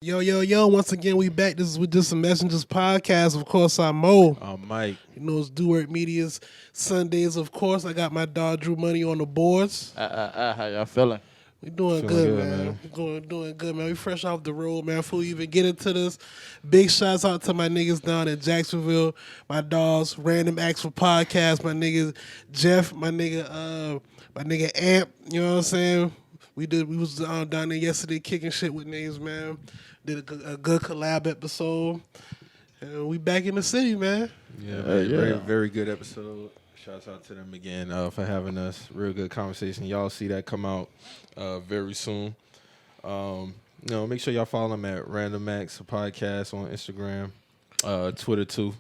Yo. Once again, we back. This is with Just Some Messengers podcast. Of course, I'm Mo. I'm Mike. You know, it's Do Work Media's Sundays, of course. I got my dog Drew Money on the boards. How y'all feeling? We doing good, man. We doing good, man. We fresh off the road, man. Before we even get into this, big shouts out to my niggas down in Jacksonville, my dogs, Random Acts for Podcast, my niggas Jeff, my nigga Amp, you know what I'm saying? We was down there yesterday kicking shit with niggas, man. Did a good collab episode. And we back in the city, man. Yeah, very good episode. Shouts out to them again for having us. Real good conversation. Y'all see that come out very soon. Make sure y'all follow them at Random Acts Podcast on Instagram, Twitter too.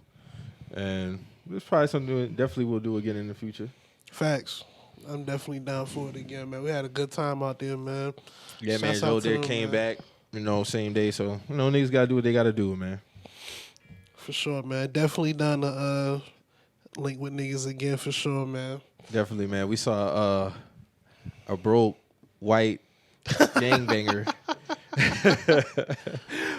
And it's probably something definitely we'll do again in the future. Facts. I'm definitely down for it again, man. We had a good time out there, man. Yeah, man. Joe there came back, same day. So, niggas got to do what they got to do, man. For sure, man. Definitely down to link with niggas again, for sure, man. Definitely, man. We saw a broke white gangbanger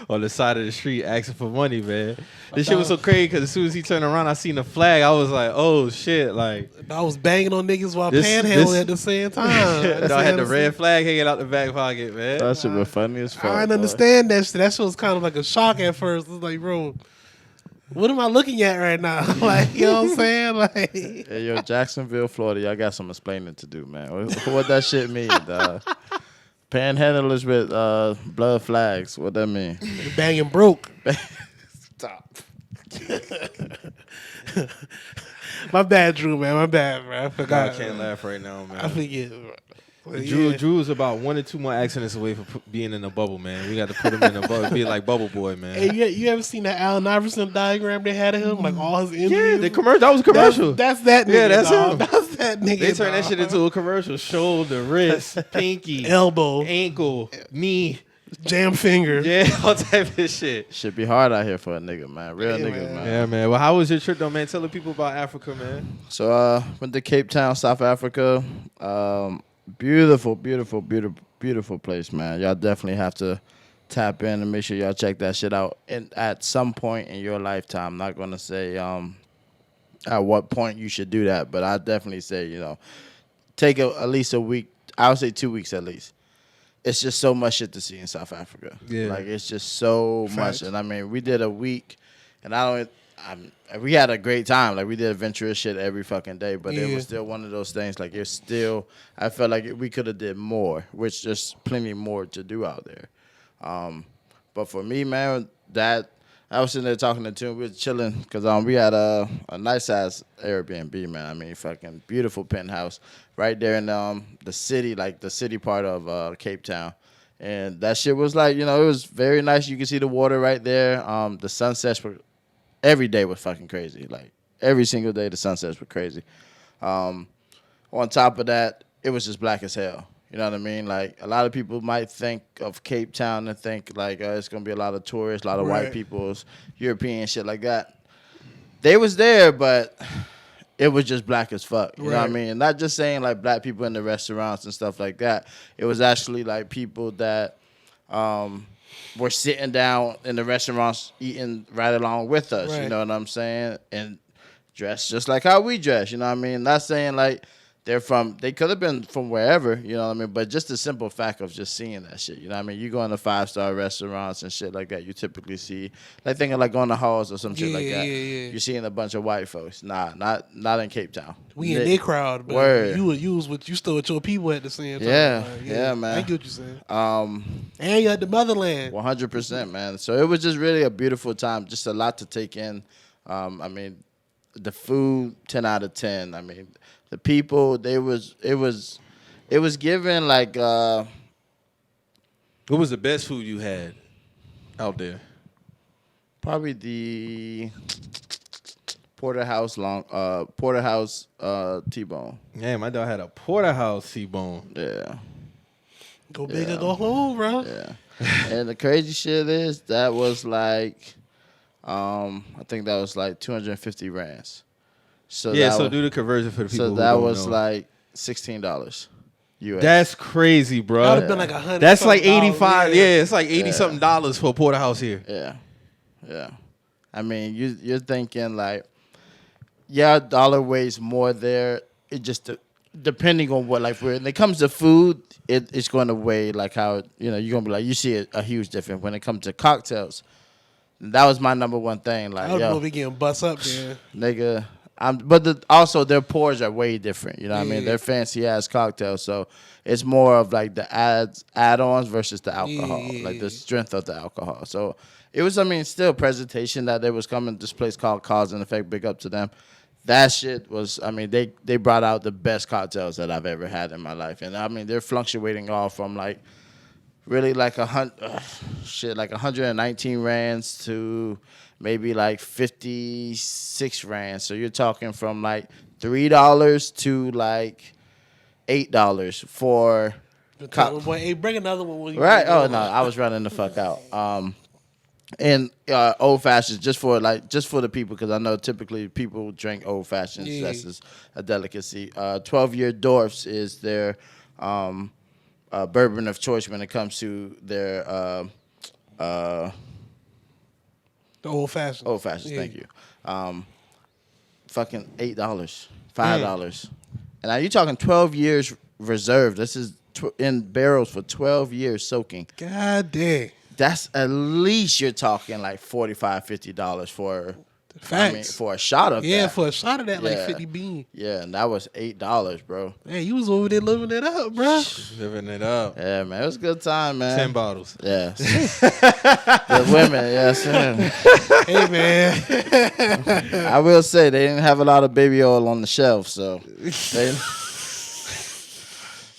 on the side of the street asking for money, man. This shit was so crazy because as soon as he turned around, I seen the flag. I was like, oh, shit. Like, I was banging on niggas while panhandling at the same time. I had the red flag hanging out the back pocket, man. That shit was funny as fuck. I didn't understand that shit. That shit was kind of like a shock at first. It was like, bro, what am I looking at right now? Like, you know what I'm saying? Like, hey, yo, Jacksonville, Florida, y'all got some explaining to do, man. What that shit mean, dog? Panhandlers with blood flags. What that mean? Banging broke. Stop. My bad, Drew, man. My bad, man. I forgot. I can't laugh right now, man. I forget. Drew is about 1 or 2 more accidents away from being in a bubble, man. We got to put him in a bubble, be like Bubble Boy, man. Hey, you ever seen that Allen Iverson diagram they had of him? Like all his injuries? Yeah, the commercial. That was a commercial. That's that nigga. Yeah, that's dog. him. That's that nigga. They turned that shit into a commercial. Shoulder, wrist, pinky, elbow, ankle, knee, jam finger. Yeah, all type of shit. Should be hard out here for a nigga, man. Real nigga, man. Yeah, man. Well, how was your trip, though, man? Tell the people about Africa, man. So, went to Cape Town, South Africa. Beautiful place, man. Y'all definitely have to tap in and make sure y'all check that shit out. And at some point in your lifetime, I'm not gonna say at what point you should do that, but I definitely say take at least a week. I would say 2 weeks at least. It's just so much shit to see in South Africa. Yeah, like it's just so much. And I mean, we did a week, and we had a great time. Like, we did adventurous shit every fucking day, but it was still one of those things. Like, I felt like we could have did more, which there's plenty more to do out there. But for me, man, I was sitting there talking to Tim. We were chilling because we had a nice-ass Airbnb, man. I mean, fucking beautiful penthouse right there in the city, like the city part of Cape Town. And that shit was like, it was very nice. You can see the water right there. The sunsets were... Every day was fucking crazy. Like, every single day the sunsets were crazy. On top of that, it was just black as hell. You know what I mean? Like, a lot of people might think of Cape Town and think, like, it's going to be a lot of tourists, a lot of white people, European shit like that. They was there, but it was just black as fuck. You know what I mean? And not just saying, like, black people in the restaurants and stuff like that. It was actually, like, people that... were sitting down in the restaurants eating right along with us, you know what I'm saying? And dressed just like how we dress, you know what I mean? Not saying like they could have been from wherever, you know what I mean? But just the simple fact of just seeing that shit, you know what I mean? You go into 5-star restaurants and shit like that, you typically see, like thinking like going to halls or some shit like that. Yeah. You're seeing a bunch of white folks. Nah, not in Cape Town. We in their crowd, but word. you still with your people at the same time. Yeah, man. I get what you're saying. And you at the motherland. 100%, man. So it was just really a beautiful time. Just a lot to take in. I mean, the food, 10 out of 10. I mean, the people, it was given like... What was the best food you had out there? Probably the porterhouse T-bone. Yeah, my dog had a porterhouse T-bone. Yeah. Go big or go home, bro. Yeah. And the crazy shit is that was like, I think that was like 250 rands. So yeah, so do the conversion for the people. So that was like $16. US. That's crazy, bro. That would have been like $100. That's like 85. Yeah, Yeah, it's like 80 something dollars for a porterhouse here. Yeah. I mean, you're thinking like, yeah, dollar weighs more there. It just depending on what, like, when it comes to food, it's going to weigh like how, you're going to be like, you see a huge difference. When it comes to cocktails, that was my number one thing. Like, I don't know if we getting bust up there. Nigga, but also their pours are way different. You know what I mean? They're fancy ass cocktails, so it's more of like the add-ons versus the alcohol, like the strength of the alcohol. So it was, I mean, still presentation that they was coming to this place called Cause and Effect. Big up to them. That shit was, I mean, they brought out the best cocktails that I've ever had in my life, and I mean they're fluctuating all from like really like like 119 rands to maybe like 56 rands. So you're talking from like $3 to like $8 for. Hey, bring another one. When you Right? Oh no, I was running the fuck out. And old fashions just for the people, because I know typically people drink old fashions. Yeah. That's just a delicacy. 12-year Dwarfs is their bourbon of choice when it comes to their the old fashioned. old fashions. Thank you. Fucking $8, $5, and now you're talking 12 years reserve. This is in barrels for 12 years soaking. God dang. That's at least you're talking like $45, $50 for. Facts. I mean, for a shot of that. Yeah, for a shot of that, like Yeah. 50 bean. Yeah, and that was $8, bro. Man, you was over there living it up, bro. Living it up. Yeah, man, it was a good time, man. 10 bottles. Yeah. The women, yes. Hey, man. I will say they didn't have a lot of baby oil on the shelf, so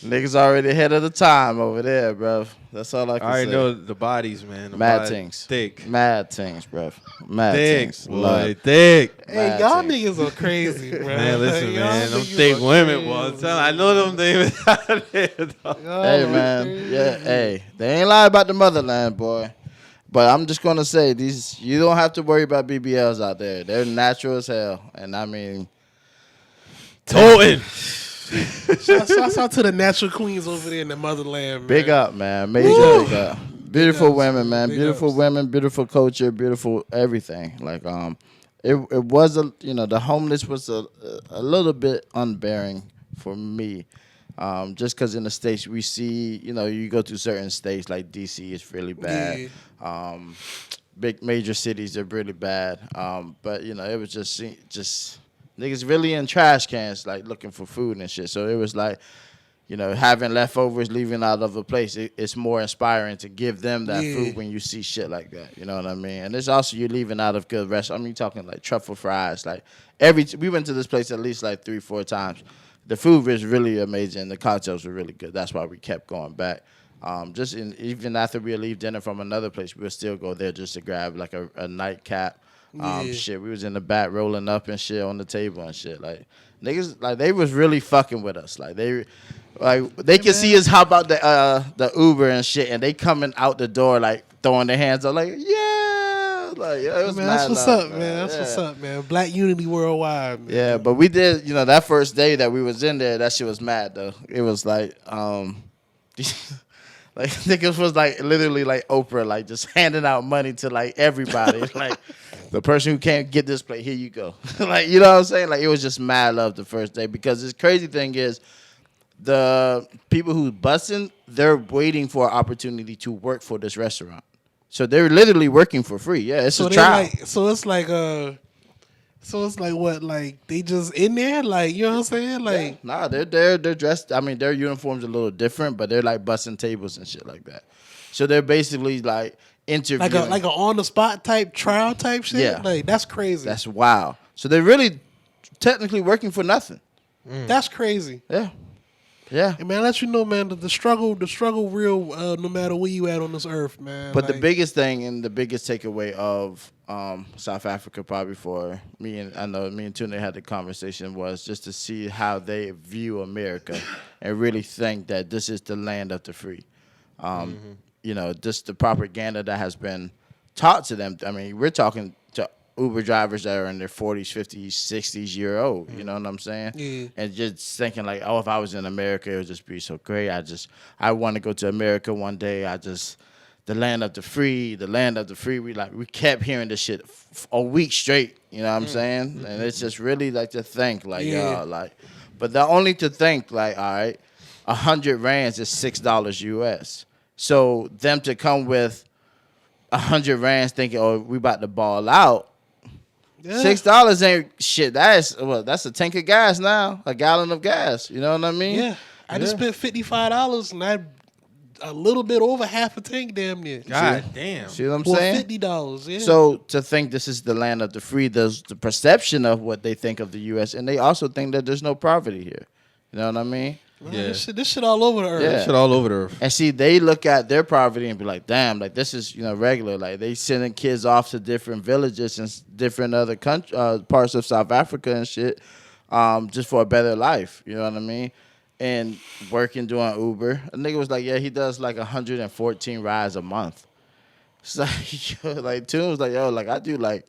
niggas already ahead of the time over there, bro. That's all I can I already say. know the bodies, man. The Mad body things. Thick. Mad things, bro. Mad Thick. things. Boy, thick. Hey, Mad y'all things. niggas are crazy, bro. Man, listen, Y'all man. Them niggas thick are women, crazy. boy. I'm telling you, I know them things out there, dog. Y'all Hey, are man. crazy. Yeah, hey. They ain't lie about the motherland, boy. But I'm just going to say, you don't have to worry about BBLs out there. They're natural as hell. And I mean, Toting. Shouts out to the natural queens over there in the motherland, man. big up, man. Major Woo. big up. Beautiful ups, women, man. big Beautiful ups. women, beautiful culture, beautiful everything. Like, it was the homeless was a little bit unbearing for me. Just because in the States we see, you go to certain states like DC is really bad. Big major cities are really bad. But it was just niggas really in trash cans, like looking for food and shit. So it was like, having leftovers, leaving out of a place, it's more inspiring to give them that food when you see shit like that. You know what I mean? And it's also you leaving out of good restaurants. I mean, talking like truffle fries. Like we went to this place at least like 3-4 times. The food was really amazing. The cocktails were really good. That's why we kept going back. Even after we leave dinner from another place, we would still go there just to grab like a nightcap. Shit, we was in the back rolling up and shit on the table and shit. Like niggas, like they was really fucking with us. Like they can see us hop out the Uber and shit, and they coming out the door like throwing their hands up, like yeah, like it was Man, mad that's what's love, up, man. That's what's up, man. Black unity worldwide, man. Yeah, but we did, that first day that we was in there, that shit was mad though. It was like, like niggas was like literally like Oprah, like just handing out money to like everybody. Like the person who can't get this plate, here you go. Like, you know what I'm saying? Like it was just mad love the first day, because this crazy thing is the people who busing, they're waiting for an opportunity to work for this restaurant. So they're literally working for free. Yeah, it's a trial. So it's like what? Like they just in there? Like, you know what I'm saying? Like, Nah, they're dressed. I mean, their uniforms are a little different, but they're like busting tables and shit like that. So they're basically like interviewing. like a on the spot type trial type shit. Yeah. Like that's crazy. That's wild. So they're really technically working for nothing. That's crazy. Yeah. Yeah. And man, I let you know, man, the struggle real, no matter where you at on this earth, man. But the Like, biggest thing and the biggest takeaway of South Africa, probably for me, and I know me and Tuna had the conversation, was just to see how they view America and really think that this is the land of the free. Just the propaganda that has been taught to them. I mean, we're talking to Uber drivers that are in their 40s, 50s, 60s year old. You know what I'm saying? Yeah. And just thinking like, oh, if I was in America, it would just be so great. I want to go to America one day. The land of the free, the land of the free. We kept hearing this shit a week straight. You know what I'm saying? And it's just really like to think like, but the only to think like, all right, 100 rands is $6 US. So them to come with 100 rands thinking, oh, we about to ball out. Yeah. $6 ain't shit. That's a tank of gas now, a gallon of gas. You know what I mean? Yeah. I just spent $55 and I a little bit over half a tank, damn near. God damn. See what I'm saying? $50. Yeah. So to think this is the land of the free, there's the perception of what they think of the U.S. and they also think that there's no poverty here. You know what I mean? Man, yeah. This shit all over the earth. Yeah. This shit all over the earth. And see, they look at their poverty and be like, damn, like this is, regular. Like they sending kids off to different villages and different other parts of South Africa and shit, just for a better life. You know what I mean? And working doing Uber. A nigga was like, yeah, he does like 114 rides a month. It's like, Tune was like, yo, like I do like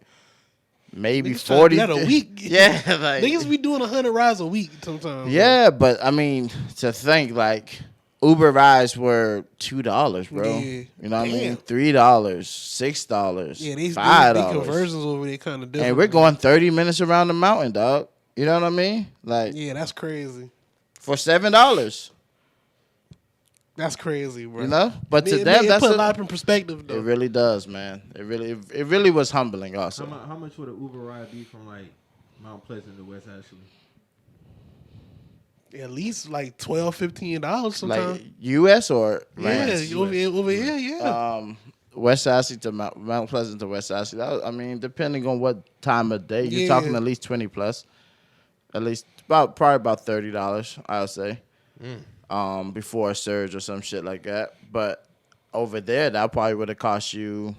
maybe niggas 40 a week. Yeah, like niggas be doing 100 rides a week sometimes. Yeah, but I mean, to think like Uber rides were $2, bro. Yeah. You know what I mean? $3, $6, yeah, these $5. conversions over there kind of different. And we're going 30 minutes around the mountain, dog. You know what I mean? Like, yeah, that's crazy. For $7. That's crazy, bro. You know? But to them, that's put a lot in perspective, though. It really does, man. It really was humbling also. How much would an Uber ride be from like Mount Pleasant to West Ashley? At least like $12, $15 sometimes. Like US or rands? Over here, yeah. West Ashley to Mount Pleasant to West Ashley. I mean, depending on what time of day, you're talking at least 20 plus. At least probably about $30, I would say. Before a surge or some shit like that. But over there, that probably would have cost you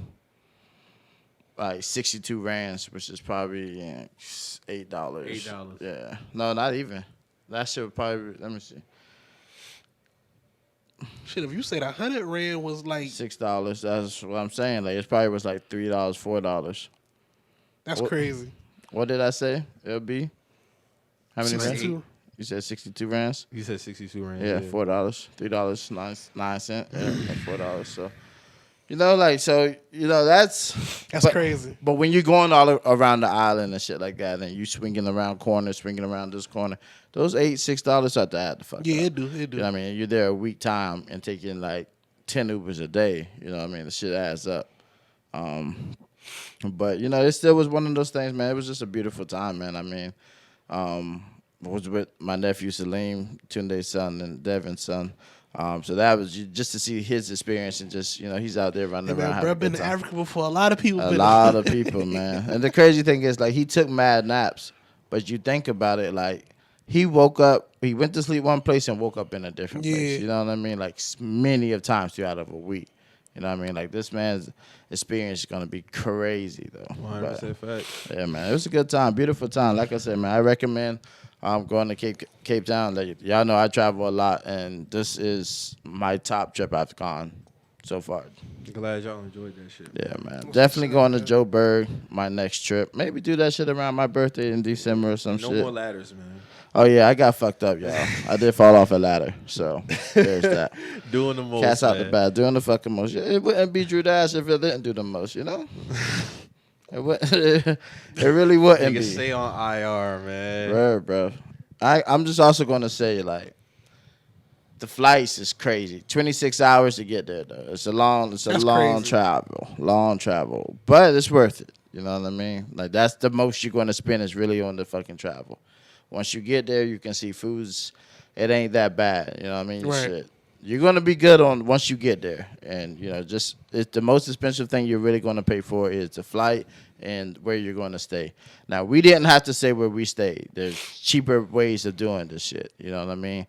like 62 rands, which is probably $8. $8. Yeah. No, not even. That shit would probably, let me see. Shit, if you said 100 rand was like $6, that's what I'm saying. Like it probably was like $3, $4. That's crazy. What did I say? It'll be how many 62. rands? You said 62 rands? You said 62 rands. Yeah, $4, $3.09. Yeah, $4. So, that's crazy. But when you're going all around the island and shit like that, and you swinging around corners, swinging around this corner, those $6 start to add the fuck up. Yeah, it do. You know what I mean? You're there a week time and taking like 10 Ubers a day. You know what I mean? The shit adds up. But it still was one of those things, man. It was just a beautiful time, man. I mean, was with my nephew Salim, Tunde's son, and Devin's son. So that was just to see his experience and just, he's out there running around. Bro, been to Africa before. A lot of people. A lot of people, man. And the crazy thing is, like, he took mad naps, but you think about it, like, he woke up, he went to sleep one place and woke up in a different place. You know what I mean? Like, many of times throughout of a week. You know what I mean? Like, this man's experience is going to be crazy, though. 100% fact. Yeah, man. It was a good time. Beautiful time. Like I said, man, I recommend going to Cape Town. Like, y'all know I travel a lot, and this is my top trip I've gone so far. Glad y'all enjoyed that shit. Yeah, man. Definitely going to Joburg, my next trip. Maybe do that shit around my birthday in December or some shit. No more ladders, man. Oh, yeah, I got fucked up, y'all. I did fall off a ladder, so there's that. Doing the most, Cats out the bag, doing the fucking most. It wouldn't be Drew Dash if it didn't do the most, It really wouldn't be. Stay on IR, man. Bro. I'm just also going to say, like, the flights is crazy. 26 hours to get there, though. It's a long travel. But it's worth it. You know what I mean? Like, that's the most you're going to spend is really on the fucking travel. Once you get there, you can see foods. It ain't that bad. You know what I mean? Right. Shit. You're going to be good on once you get there. And, it's the most expensive thing you're really going to pay for is the flight and where you're going to stay. Now, we didn't have to say where we stayed. There's cheaper ways of doing this shit. You know what I mean?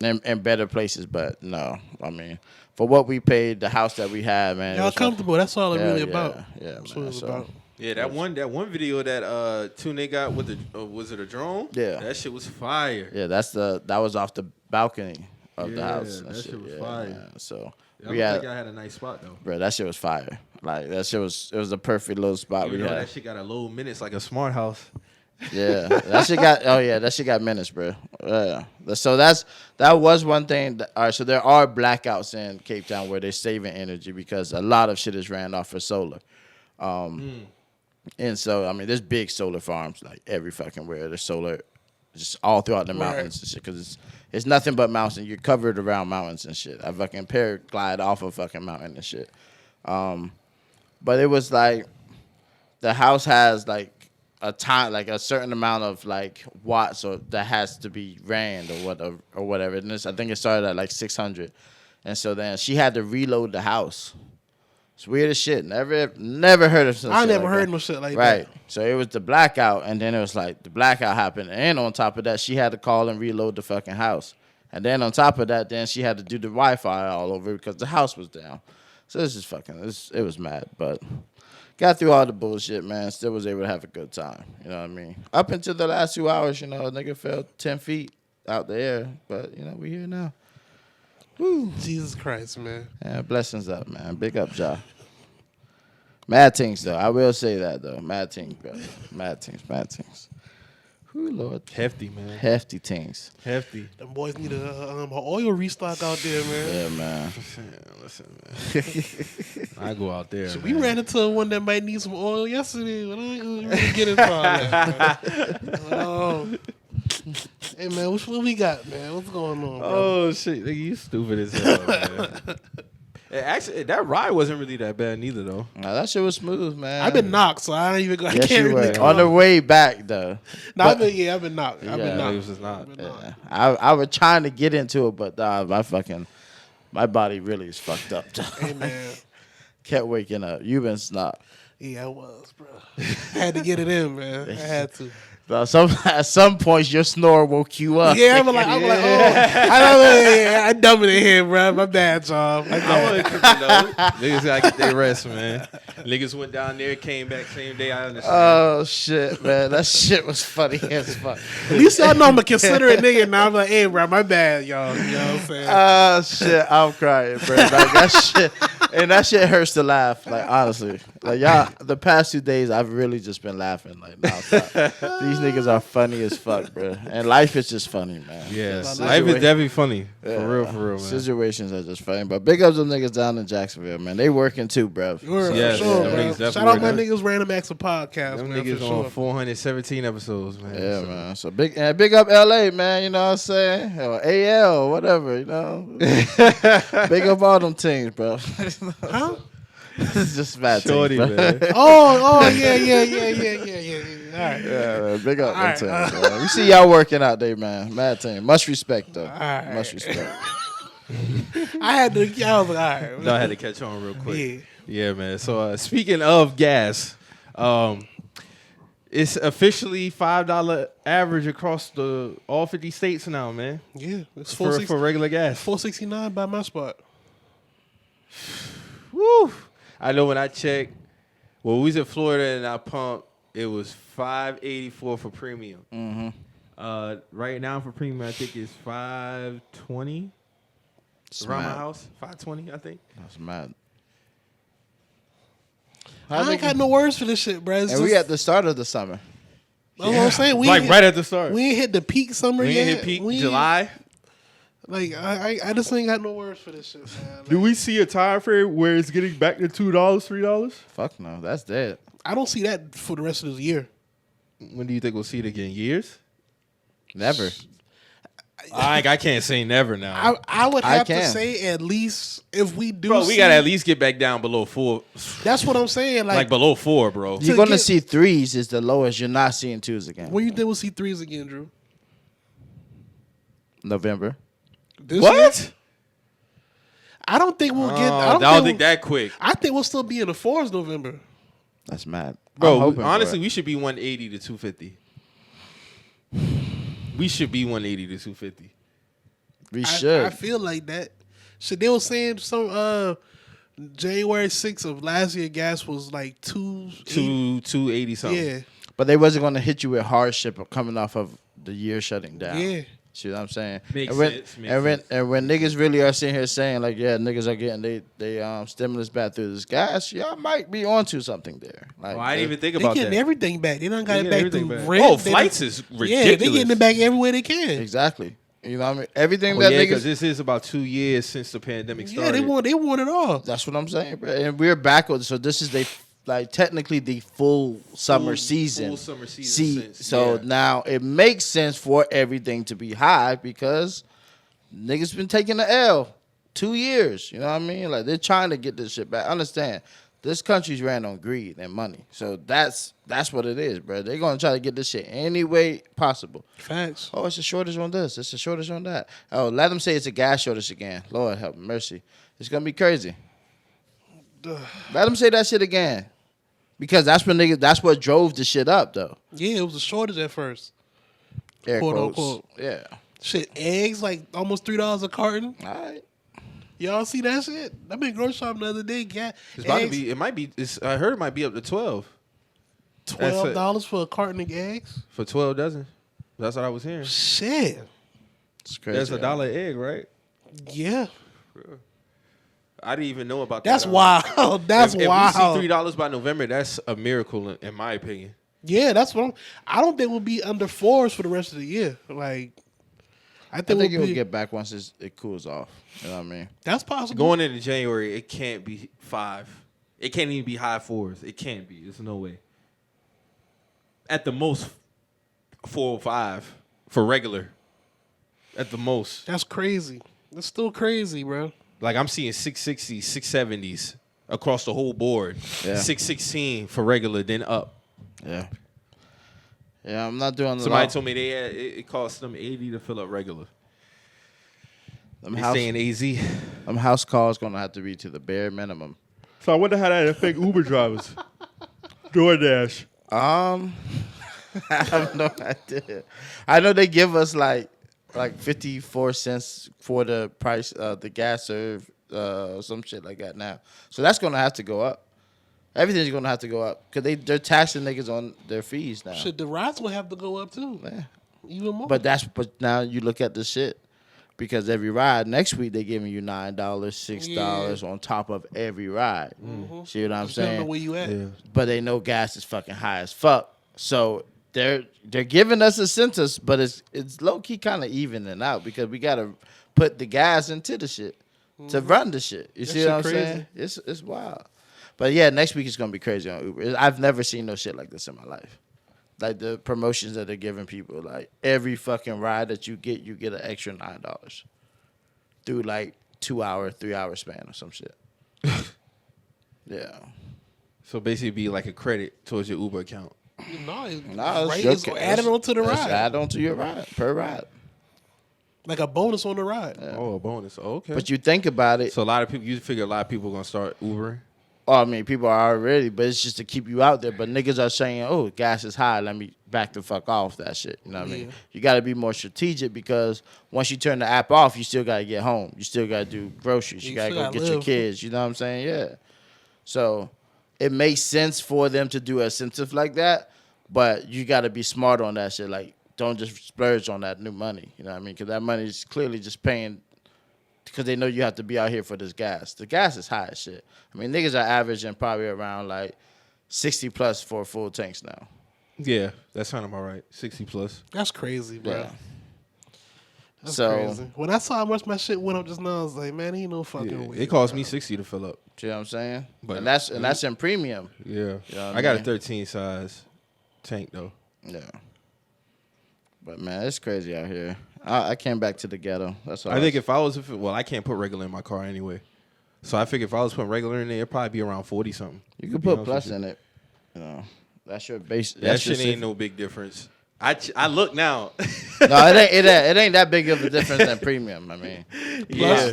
And better places, but no. I mean, for what we paid, the house that we had, man. Y'all comfortable. That's all it's really about. Yeah, That's man. what it's about. Yeah, that one video that Tune got with the was it a drone? Yeah, that shit was fire. Yeah, that was off the balcony of the house. That shit was fire. Man. So y'all had a nice spot though. Bro, that shit was fire. Like that shit was a perfect little spot You we know had. that shit got a low minutes like a smart house. Yeah, that shit got minutes, bro. Yeah. So that was one thing. All right, so there are blackouts in Cape Town where they're saving energy because a lot of shit is ran off for solar. And so I mean, there's big solar farms like every fucking where. There's solar just all throughout the mountains and shit because it's nothing but mountains. You're covered around mountains and shit. I fucking paraglide off a fucking mountain and shit. But it was like the house has like a time, like a certain amount of like watts or that has to be ran or whatever. And I think it started at like 600, and so then she had to reload the house. It's weird as shit. Never heard of some I shit never like heard that. no shit like Right. that. So it was the blackout, and then it was like the blackout happened, and on top of that, she had to call and reload the fucking house, and then on top of that, then she had to do the Wi-Fi all over because the house was down. So this is fucking. It was mad, but. Got through all the bullshit, man. Still was able to have a good time. You know what I mean? Up until the last 2 hours, a nigga fell 10 feet out the air. But, we here now. Woo. Jesus Christ, man. Yeah, blessings up, man. Big up, Ja. Mad things, though. I will say that, though. Mad things, brother. Mad things. Whoo, Lord. Hefty, man. Hefty things. Hefty. Them boys need a oil restock out there, man. Yeah, man. Listen, man. I go out there. So man. we ran into one that might need some oil yesterday. But I ain't gonna really get into all that, man. Hey, man, what we got, man? What's going on, bro? Oh, shit. Nigga, you stupid as hell, man. Actually, that ride wasn't really that bad neither, though. Nah, that shit was smooth, man. I've been knocked, so I ain't even go. I Yes, can't you really were. come On the up. way back, though. No, But- I've been knocked. I've been Yeah, knocked. Niggas was not. Yeah. I was trying to get into it, but my body really is fucked up. Hey, man. Kept waking up. You been snot. Yeah, I was, bro. I had to get it in, man. I had to. But at some points, your snore woke you up. Yeah, I'm like, oh, I dumb it in here, bro. My bad, y'all. My I bad. wasn't tripping, though. Niggas gotta get their rest, man. Niggas went down there, came back same day. I understand. Oh, shit, man. That shit was funny as fuck. At least y'all know I'm a considerate nigga now. I'm like, hey, bro, my bad, y'all. You know what I'm saying? Oh, shit. I'm crying, bro. Like, that shit. And that shit hurts to laugh. Like, honestly. Like, y'all, the past 2 days, I've really just been laughing. Like, nonstop. These niggas are funny as fuck, bro. And life is just funny, man. Yeah, Life life is definitely funny. Yeah. For real, man. Situations are just funny. But big ups them niggas down in Jacksonville, man. They working too, bro. Word, Yeah, for sure, them bro. niggas definitely Shout out my working. niggas, Random Acts of Podcast, Them man, niggas for on sure. 417 episodes, man. Yeah, So, man. So big up LA, man. You know what I'm saying? Or AL, or whatever, you know. Big up all them teams, bro. Huh? It's just bad Shorty, teams, bro. man. Oh, yeah. All right. Yeah, man. Big up All them right, teams, man. We see y'all working out there, man. Mad team. Much respect, though. right. Much respect. I was like, all right. No, I had to catch on real quick. Yeah. Yeah, man. So speaking of gas, it's officially $5 average across all 50 states now, man. Yeah, it's For regular gas. $4.69 by my spot. Woo! I know when I checked, we was in Florida and I pumped, it was $5.84 for premium. Mm-hmm. Right now for premium, I think it's $5.20 around my house. $5.20, I think. That's mad. I ain't got no words for this shit, bro. It's And just, we at the start of the summer. that's what I'm saying. We Like ain't right at the start. we ain't hit the peak summer We yet. ain't hit peak We ain't- July. Like I just ain't got no words for this shit, man. Like, Do we see a time frame where it's getting back to $2, $3? Fuck no, that's dead. I don't see that for the rest of this year. When do you think we'll see it again? Years? Never. I can't say never now. I would have to can. say at least if we do. Bro, we see- gotta at least get back down below 4. That's what I'm saying. Like below 4, bro. You're To gonna get- see threes is the lowest. You're not seeing twos again. when you think we'll see threes again, Drew? November. This year? What? I don't think we'll get. I don't think that quick. I think we'll still be in the fours November. That's mad. I'm Bro, hoping for honestly, it. we should be 180 to 250. We should be 180 to 250. we I should. feel like that. Shit, they were saying some January 6th of last year, gas was like 280 something. Yeah, But they wasn't gonna hit you with hardship of coming off of the year shutting down. yeah. See what I'm saying? Makes and when, sense. And when niggas really are sitting here saying like, yeah, niggas are getting they stimulus back through this gas, y'all might be onto something there. Like, I didn't even think They about getting that. everything back. They done got They it getting back through everything back. rent. Oh, They flights done- is ridiculous. Yeah, they getting it back everywhere they can. Exactly. You know what I mean? Everything Oh, that yeah, niggas. because this is about 2 years since the pandemic Yeah, started. they want it all. That's what I'm saying, bro. And we're backwards. So this is technically the full summer season. Full summer season. So now it makes sense for everything to be high because niggas been taking the L 2 years. You know what I mean? Like they're trying to get this shit back. Understand? This country's ran on greed and money. So that's what it is, bro. They're gonna try to get this shit any way possible. Facts. Oh, it's a shortage on this. It's a shortage on that. Oh, let them say it's a gas shortage again. Lord have mercy. It's gonna be crazy. Let them say that shit again. Because that's what drove the shit up though. Yeah, it was a shortage at first. Air Quote, quotes. unquote. Yeah. Shit, eggs like almost $3 a carton. All right. Y'all see that shit? I been grocery shopping the other day. Got It's about to eggs, be. It might be. I heard it might be up to 12 $12 for a carton of eggs. for 12 dozen. That's what I was hearing. Shit. It's crazy. That's $1 an egg, right? Yeah. I didn't even know about That's that. wild. That's if wild. we see $3 by November, that's a miracle in my opinion. Yeah, that's what I don't think we'll be under fours for the rest of the year. Like, I I think think we'll it will be, get back once it cools off. You know what I mean? that's possible. Going into January, it can't be 5. It can't even be high 4s. It can't be. There's no way. At the most, 4 or 5 for regular. At the most. That's crazy. That's still crazy, bro. Like I'm seeing 660s, 670s across the whole board. Yeah. 616 for regular, then up. Yeah. Yeah, I'm not doing the Somebody told me it cost them $80 to fill up regular. them They house, stay in AZ. them house calls gonna have to be to the bare minimum. So I wonder how that affect Uber drivers. DoorDash. I have no idea. I know they give us like 54 cents for the price of the gas serve, some shit like that now. So that's gonna have to go up. Everything's gonna have to go up because they're taxing niggas on their fees now. Shit, the rides will have to go up too. Yeah. Even more. But now you look at the shit because every ride next week they giving you $9, $6 on top of every ride. See what I'm depending saying? on where you at. Yeah. But they know gas is fucking high as fuck. So they're giving us incentives, but it's low key kind of evening out because we gotta put the gas into the shit to run the shit. You see shit what I'm crazy. saying? It's wild. But yeah, next week is gonna be crazy on Uber. I've never seen no shit like this in my life. Like the promotions that they're giving people, like every fucking ride that you get an extra $9 through like 2 hour, 3 hour span or some shit. Yeah. So basically, be like a credit towards your Uber account. No, it's, Nah, right, your it's ca- added on to the It's ride. add on to your ride per ride. Like a bonus on the ride. Oh, a bonus. Oh, okay. But you think about it. So a lot of people, you figure a lot of people are gonna start Ubering. Oh, I mean, people are already, but it's just to keep you out there. But niggas are saying, "Oh, gas is high. Let me back the fuck off that shit." You know what I mean? Yeah. You got to be more strategic because once you turn the app off, you still got to get home. You still got to do groceries. You You got to still go gotta get your live. kids. You know what I'm saying? Yeah. So it makes sense for them to do a incentive like that, but you got to be smart on that shit. Like, don't just splurge on that new money. You know what I mean? Because that money is clearly just paying. Because they know you have to be out here for this gas. The gas is high as shit. I mean, niggas are averaging probably around like 60 plus for full tanks now. Yeah, that sound about right. 60 plus. That's crazy, bro. Yeah. That's So- crazy. When I saw how much my shit went up just now, I was like, man, ain't no fucking Yeah, way. it cost me 60 to fill up. See what I'm saying? But- and that's in premium. Yeah, You know what I I got a mean? 13 size tank though. Yeah. But man, it's crazy out here. I came back to the ghetto. That's all. I think well, I can't put regular in my car anyway. So I figure if I was putting regular in there, it'd probably be around 40 something. you could put plus in it. You know, that's your base. That That's shit your ain't no big difference. I look now. No, it ain't that big of a difference than premium. I mean, Yeah.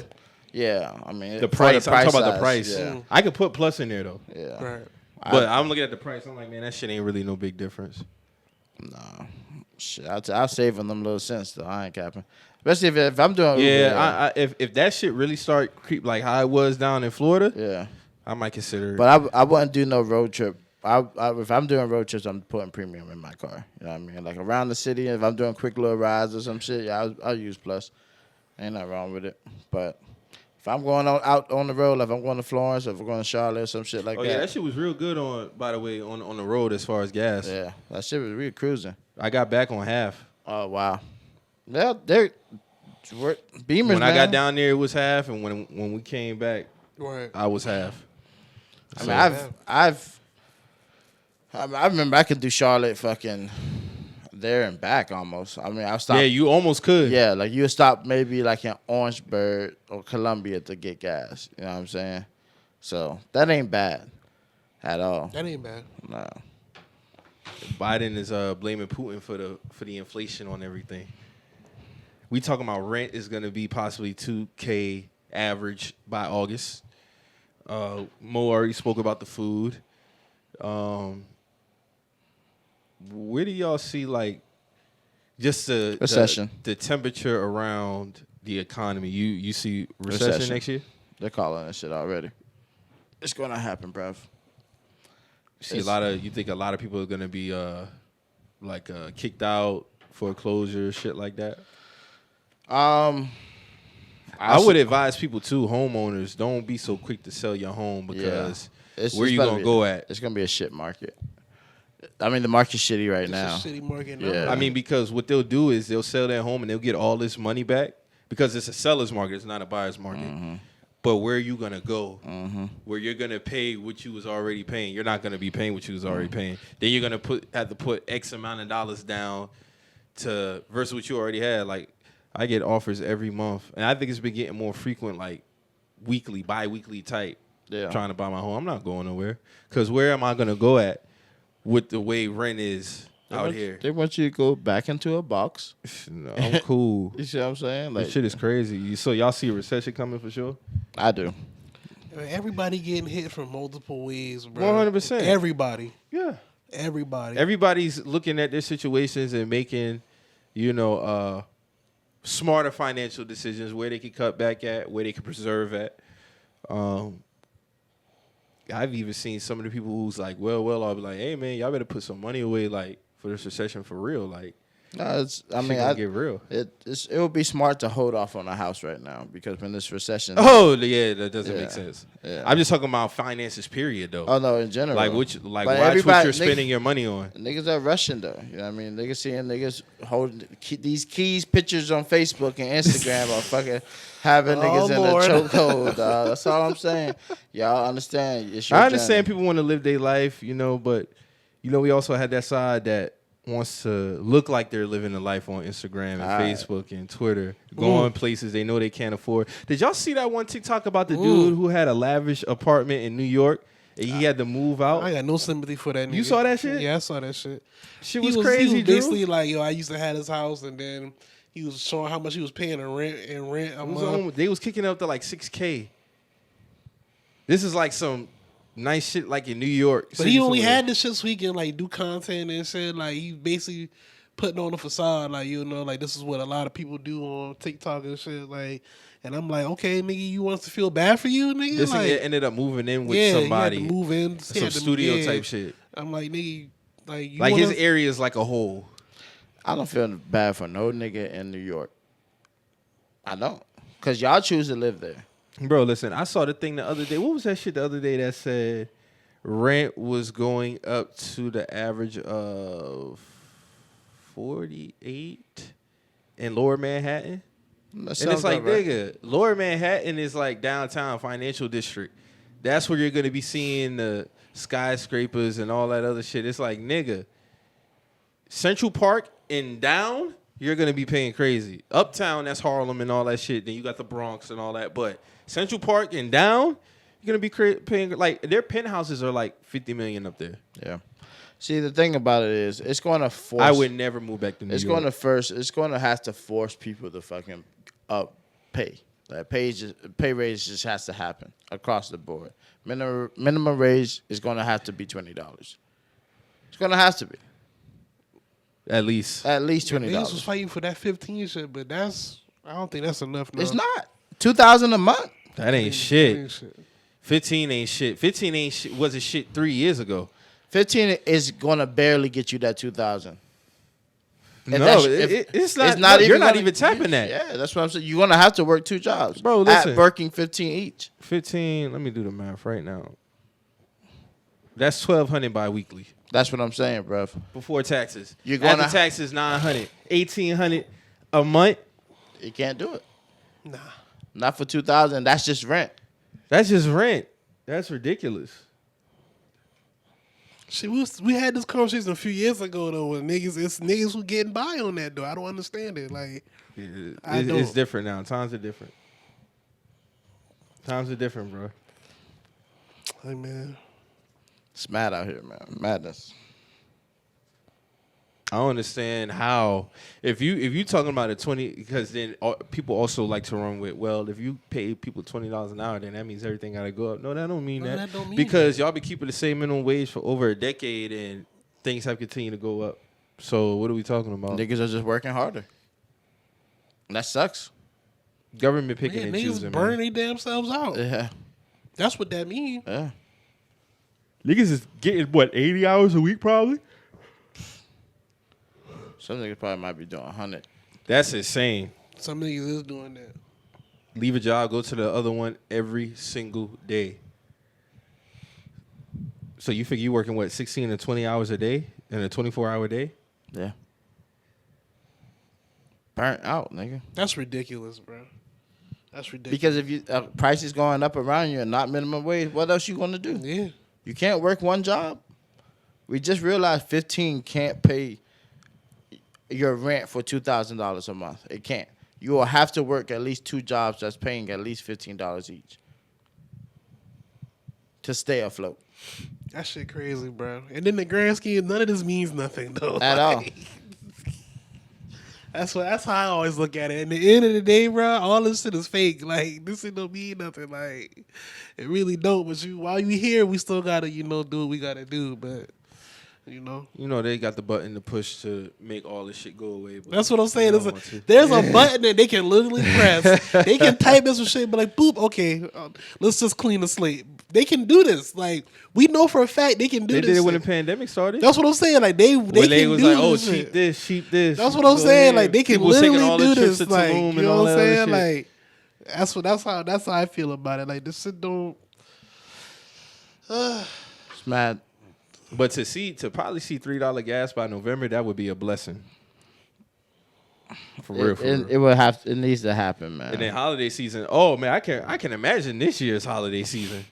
yeah. I mean, The for price. I'm talking about the size, price. Yeah, I could put plus in there though. yeah. Right. But I'm looking at the price. I'm like, man, that shit ain't really no big difference. Nah, shit. I'll save on them little cents though. I ain't capping. Especially if I'm doing Uber, Yeah, if that shit really start creep like how it was down in Florida, yeah. I might consider it. But I wouldn't do no road trip if I'm doing road trips, I'm putting premium in my car. You know what I mean? Like around the city, if I'm doing quick little rides or some shit, yeah, I'll use Plus. Ain't nothing wrong with it. But if I'm going out on the road, like if I'm going to Florence or if I'm going to Charlotte or some shit like that. Oh yeah, that shit was real good by the way, on the road as far as gas. Yeah, that shit was real cruising. I got back on half. Oh wow. Yeah, they're Beamers. When I man. got down there, it was half, and when we came back, Right. I was half. I mean, I remember I could do Charlotte fucking there and back almost. I mean, I stopped. Yeah, you almost could. Yeah, like you would stop maybe like in Orangeburg or Columbia to get gas. You know what I'm saying? So that ain't bad at all. That ain't bad. No. Biden is blaming Putin for the inflation on everything. We talking about rent is going to be possibly $2,000 average by August. Mo already spoke about the food. Where do y'all see like just recession? The temperature around the economy. You see recession next year? They're calling that shit already. It's gonna happen, bruv. You think a lot of people are gonna be kicked out, foreclosure, shit like that? I would advise people too, homeowners, don't be so quick to sell your home because where you gonna go at? It's gonna be a shit market. I mean, the market's shitty right now. It's a shitty market now. Yeah. I mean, because what they'll do is they'll sell their home and they'll get all this money back because it's a seller's market, it's not a buyer's market. Mm-hmm. But where are you gonna go? Mm-hmm. Where you're gonna pay what you was already paying? You're not gonna be paying what you was already paying. Then you're gonna have to put X amount of dollars down to versus what you already had. Like I get offers every month, and I think it's been getting more frequent, like weekly, bi-weekly type. Yeah. Trying to buy my home, I'm not going nowhere because where am I gonna go at with the way rent is out here? They want you to go back into a box. No, I'm cool. You see what I'm saying? Like This shit is crazy. So y'all see a recession coming for sure? I do. Everybody getting hit from multiple ways, bro. 100%. Everybody. Yeah. Everybody. Everybody's looking at their situations and making, smarter financial decisions where they can cut back at, where they can preserve at. I've even seen some of the people who's like, well, I'll be like, hey man, y'all better put some money away, like for this recession for real, like. No, I get real. It would be smart to hold off on a house right now because when this recession. Oh yeah, that doesn't make sense. Yeah. I'm just talking about finances, period, though. Oh no, in general. Like watch what you're spending your money on. Niggas are rushing though. You know what I mean? Niggas seeing niggas holding these keys pictures on Facebook and Instagram or fucking having niggas in a chokehold. That's all I'm saying. Y'all understand? I understand people want to live their life, but we also had that side that wants to look like they're living a life on Instagram and Facebook and Twitter, going places they know they can't afford. Did y'all see that one TikTok about the dude who had a lavish apartment in New York and he had to move out? I got no sympathy for that nigga. You saw that shit? Yeah, I saw that shit. Shit was crazy, he was dude. basically like, I used to have this house, and then he was showing how much he was paying in rent a month. They was kicking up to like $6,000. This is like some nice shit like in New York. But he only had this shit so he can like do content and shit. Like he basically putting on a facade, like like this is what a lot of people do on TikTok and shit. Like, and I'm like, okay, nigga, you want us to feel bad for you, nigga? This like, nigga ended up moving in with somebody. He had to move in, some studio type shit. I'm like, nigga, like you like his area is like a hole. I don't feel bad for no nigga in New York. I don't, cause y'all choose to live there. Bro, listen, I saw the thing the other day. What was that shit the other day that said rent was going up to the average of 48 in Lower Manhattan? And it's like, nigga, Lower Manhattan is like downtown financial district. That's where you're going to be seeing the skyscrapers and all that other shit. It's like, nigga, Central Park and down, you're going to be paying crazy. Uptown, that's Harlem and all that shit. Then you got the Bronx and all that. But Central Park and down, you're going to be paying, like, their penthouses are like $50 million up there. Yeah. See, the thing about it is, it's going to force. I would never move back to New York. It's going to have to force people to fucking pay. Like pay raise just has to happen across the board. Minimum raise is going to have to be $20. It's going to have to be. At least $20. Niggas was fighting for that 15 shit, but I don't think that's enough. No. It's not. $2,000 a month. That ain't shit. 15 ain't shit. 15 ain't shit. Wasn't shit 3 years ago. 15 is gonna barely get you that 2,000. It's not. You're not even tapping that. Yeah, that's what I'm saying. You're gonna have to work 2 jobs, bro. Listen, at working 15 each. 15. Let me do the math right now. That's $1,200 bi-weekly. That's what I'm saying, bro. Before taxes. You're gonna after taxes $900, $1,800 a month. You can't do it. Nah, not for 2,000. That's just rent. That's just rent. That's ridiculous. See, we had this conversation a few years ago though. With niggas who getting by on that though. I don't understand it. Like, It's different now. Times are different. Times are different, bro. Like, man, it's mad out here, man. Madness. I don't understand how if you talking about a 20, because then people also like to run with, well, if you pay people $20 an hour, then that means everything gotta go up. No, that don't mean that. That don't mean because that. y'all be keeping the same minimum wage for over a decade and things have continued to go up. So what are we talking about? Niggas are just working harder. And that sucks. Government picking man, and niggas choosing. burning Man. their damn selves out. Yeah. That's what that means. Yeah. Niggas is getting what, 80 hours a week probably? Some niggas probably might be doing 100. That's insane. Some niggas is doing that. Leave a job, go to the other one every single day. So you figure you working, what, 16 to 20 hours a day in a 24-hour day? Yeah. Burnt out, nigga. That's ridiculous, bro. That's ridiculous. Because if you price is going up around you and not minimum wage, what else you gonna do? Yeah. You can't work one job. We just realized 15 can't pay your rent for $2,000 a month. It can't. You will have to work at least 2 jobs that's paying at least $15 each to stay afloat. That shit crazy, bro. And then the grand scheme, none of this means nothing though. At all. That's how I always look at it. At the end of the day, bro, all this shit is fake. Like, this shit don't mean nothing. Like, it really don't. But while you here, we still gotta, do what we gotta do. But they got the button to push to make all this shit go away. But that's what I'm saying. There's a button that they can literally press. They can type in some shit, but like, boop, okay, let's just clean the slate. They can do this. Like, we know for a fact they can do this. They did it when shit. the pandemic started. That's what I'm saying. Like, they when can they was do like, oh, this cheap shit. this, cheap this. That's what I'm saying. Like, they can People taking literally all the do trips this. to Like, Tulum you and know all what I'm that saying? other shit. Like, that's how I feel about it. Like, this shit don't. It's mad. But to probably see $3 gas by November, that would be a blessing. For real. It needs to happen, man. And then holiday season. Oh man, I can imagine this year's holiday season.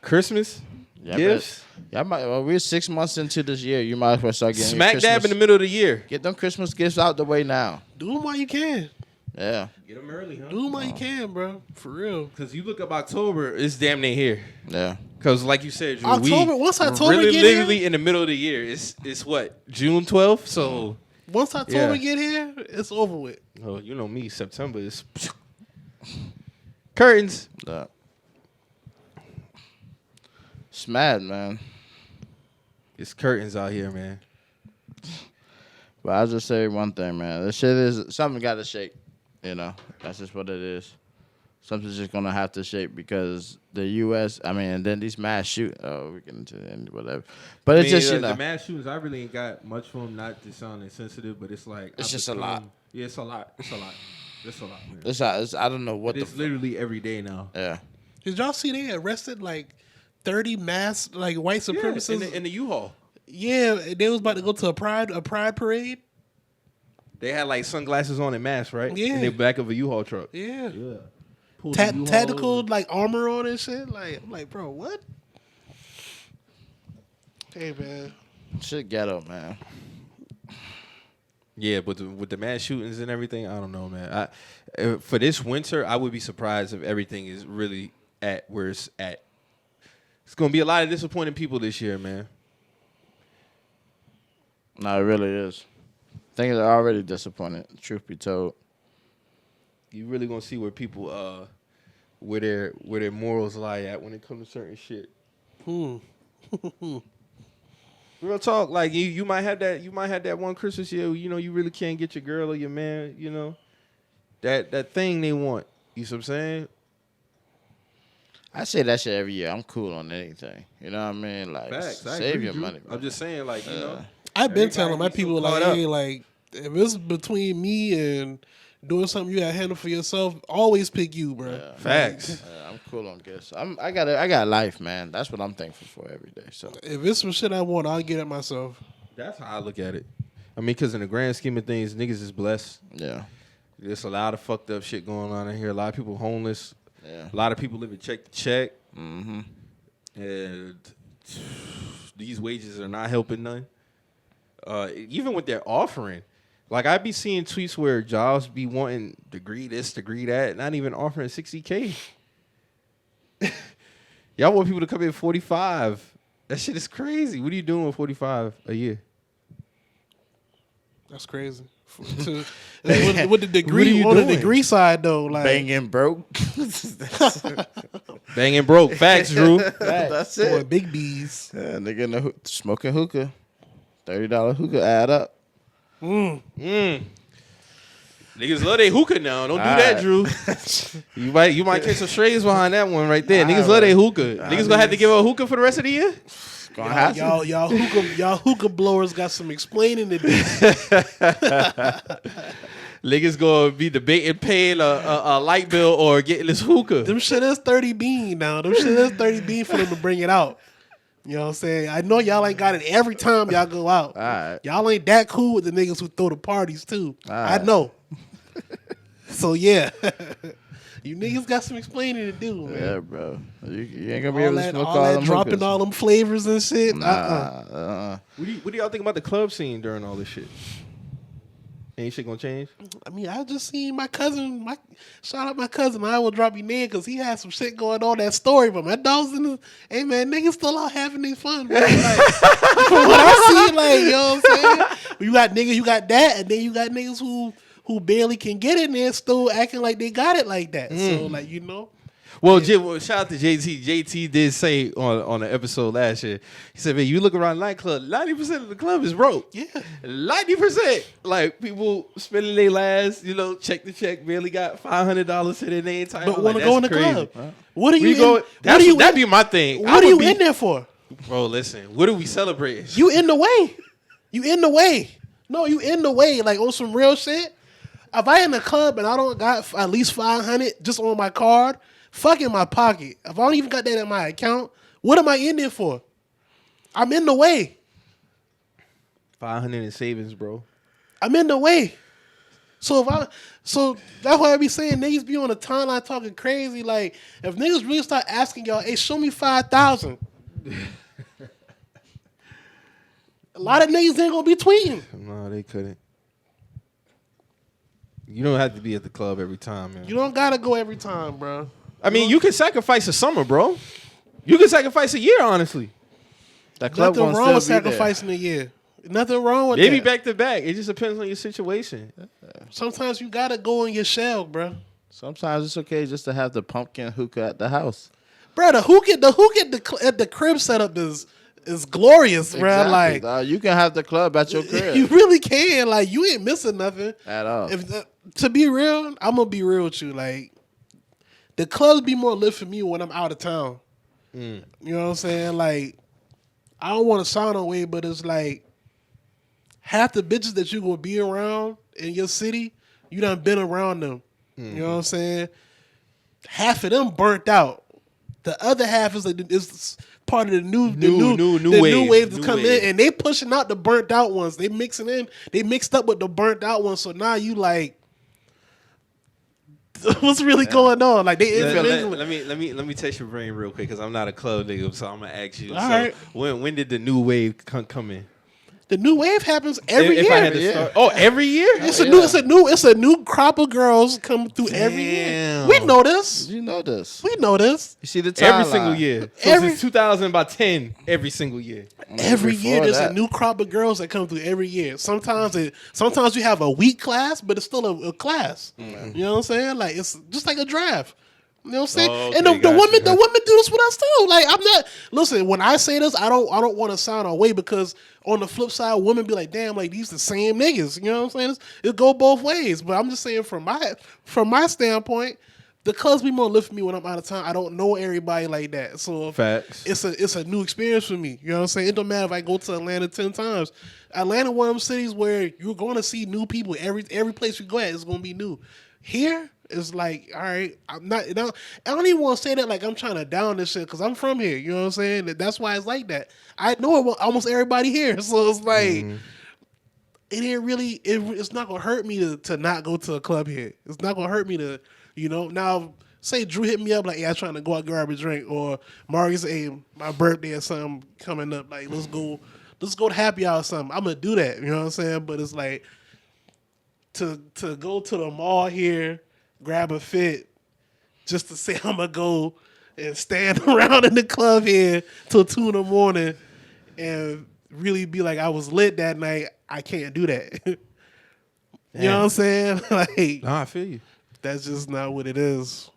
Christmas, gifts. We're 6 months into this year. You might as well start getting Smack dab in the middle of the year. Get them Christmas gifts out the way now. Do them while you can. Yeah. Get them early, huh? Do them while you can, bro. For real. Because you look up October, it's damn near here. Yeah. Because like you said, Drew, Once October really get literally here, in the middle of the year. It's what, June 12th? So once October get here, it's over with. oh, you know me, September is curtains. Yeah. It's mad, man. It's curtains out here, man. But I'll just say one thing, man. This shit is something got to shake. That's just what it is. Something's just gonna have to shake because the U.S. And then these mass shoot. Oh, we get into the end, whatever. But it's just the mass shootings. I really ain't got much for them. Not to sound insensitive, but it's like it's just a lot. Yeah, it's a lot. It's a lot. It's a lot, man. It's I don't know what It's literally every day now. Yeah. Did y'all see they arrested like 30 mass white supremacists? Yeah, in the U-Haul. Yeah, they was about to go to a pride parade. They had like sunglasses on and masks, right? Yeah. In the back of a U-Haul truck. Yeah. Yeah. Tactical armor on and shit. Like, I'm like, bro, what? Hey, man. Shit ghetto, man. Yeah, but with the mass shootings and everything, I don't know, man. For this winter, I would be surprised if everything is really at where it's at. It's gonna be a lot of disappointing people this year, man. No, it really is. Things are already disappointed, truth be told. You really gonna see where people where their morals lie at when it comes to certain shit. Real talk, like you might have that one Christmas year, you really can't get your girl or your man, that thing they want. You see what I'm saying? I say that shit every year. I'm cool on anything. You know what I mean? Like, Facts. save your money. Bro. I'm just saying, like, you know. I've been telling my Everybody people, so like, caught hey, like, if it's between me and doing something you got to handle for yourself, always pick you, bro. Yeah. Facts. I'm cool on gifts. I got life, man. That's what I'm thankful for every day. So If it's some shit I want, I'll get it myself. That's how I look at it. I mean, because in the grand scheme of things, niggas is blessed. yeah. There's a lot of fucked up shit going on in here. A lot of people homeless. Yeah. A lot of people living check to check. Mm-hmm. And these wages are not helping none. Even what they're offering. Like, I be seeing tweets where jobs be wanting degree this, degree that, not even offering $60K. Y'all want people to come in 45. That shit is crazy. What are you doing with 45 a year? That's crazy. With the degree on the degree side though, like Banging broke. Banging broke. Facts, Drew. That's boy, it. big B's. Yeah, nigga in the smoking hookah. $30 hookah add up. Niggas love they hookah now. Don't do All that, right. Drew. you might catch some strays behind that one right there. Niggas All love they right. hookah. Niggas gonna have to give up hookah for the rest of the year. Gonna have to. Y'all hookah blowers got some explaining to do. Niggas gonna be debating paying a light bill or getting this hookah. Them shit is 30 bean now. Them shit is 30 bean for them to bring it out. You know what I'm saying? I know y'all ain't got it every time y'all go out. All right. Y'all ain't that cool with the niggas who throw the parties too. All I right. know. So yeah. You niggas got some explaining to do, man. Yeah, bro. You ain't gonna be All able to that, smoke all all that them dropping hookahs. all them flavors and shit. Nah. What do y'all think about the club scene during all this shit? Ain't shit gonna change? I mean, I just seen my cousin. Shout out my cousin. I will drop you name because he had some shit going on that story. But my dog's in the. Hey man, niggas still out having their fun. Bro. Like, from what I see, like you know what I'm saying. You got niggas, you got that, and then you got niggas who barely can get in there, still acting like they got it like that. So like you know. Well, shout out to JT. JT did say on the episode last year, he said, man, you look around the nightclub, 90% of the club is broke. Yeah. 90%. Like, people spending their last, check to check, barely got $500 to their entire But want to go in the club. What are you? That'd be my thing. What are you in there for? Bro, listen, what are we celebrating? You in the way. You in the way. No, you in the way. Like on some real shit. If I in the club and I don't got at least 500 just on my card, fuck in my pocket. If I don't even got that in my account, what am I in there for? I'm in the way. 500 in savings, bro. I'm in the way. So that's why I be saying niggas be on the timeline talking crazy. Like if niggas really start asking y'all, hey, show me 5,000. A lot of niggas ain't gonna be tweeting. No, they couldn't. You don't have to be at the club every time, man. You don't gotta go every time, bro. I mean, you can sacrifice a summer, bro. You can sacrifice a year, honestly. That club Nothing gonna wrong with still be there. sacrificing a year. Nothing wrong with Maybe that. back to back. It just depends on your situation. Sometimes you gotta go in your shell, bro. Sometimes it's okay just to have the pumpkin hookah at the house. Bro, the hookah at the crib setup is glorious, bro. Exactly, Like dog. You can have the club at your crib. you really can. Like you ain't missing nothing At all. To be real, I'm gonna be real with you. Like the clubs be more lit for me when I'm out of town. You know what I'm saying? Like I don't want to sound away, but it's like half the bitches that you gonna be around in your city, you done been around them. You know what I'm saying? Half of them burnt out. The other half is part of the new wave to come in, and they pushing out the burnt out ones. They mixing in. They mixed up with the burnt out ones. So now you like, what's really going on? Like they let me test your brain real quick because I'm not a club nigga, so I'm gonna ask you. All right. When did the new wave come in? The new wave happens every If year. I had to start, every year? It's a new crop of girls coming through every year. Damn. We know this. You know this. We know this. You see the timeline. Every single year. So Every- since 2010, every single year. Every year there's that. a new crop of girls that come through every year. Sometimes you have a weak class, but it's still a class. You know what I'm saying? Like it's just like a draft. You know what I'm saying? Oh, okay, and the gotcha. women do this with us too. Like I'm not listen, when I say this, I don't want to sound away because on the flip side, women be like, damn, like these the same niggas. You know what I'm saying? It go both ways. But I'm just saying from my standpoint, the clubs be more lit for me when I'm out of town. I don't know everybody like that. So Facts. It's a new experience for me. You know what I'm saying? It don't matter if I go to Atlanta 10 times. Atlanta one of them cities where you're going to see new people. Every place you go at is going to be new. Here, it's like, all right, I don't even want to say that like I'm trying to down this shit because I'm from here. You know what I'm saying? That's why it's like that. I know almost everybody here. So it's like, it ain't really, it's not going to hurt me to not go to a club here. It's not going to hurt me to, now say Drew hit me up like, yeah, I'm trying to go out grab a drink, or Marcus, hey, my birthday or something coming up, like, let's go to happy hour or something. I'm going to do that, you know what I'm saying? But it's like, to go to the mall here, grab a fit, just to say I'm going to go and stand around in the club here till 2 in the morning and really be like I was lit that night, I can't do that. You know what I'm saying? Like, Nah, I feel you. That's just not what it is.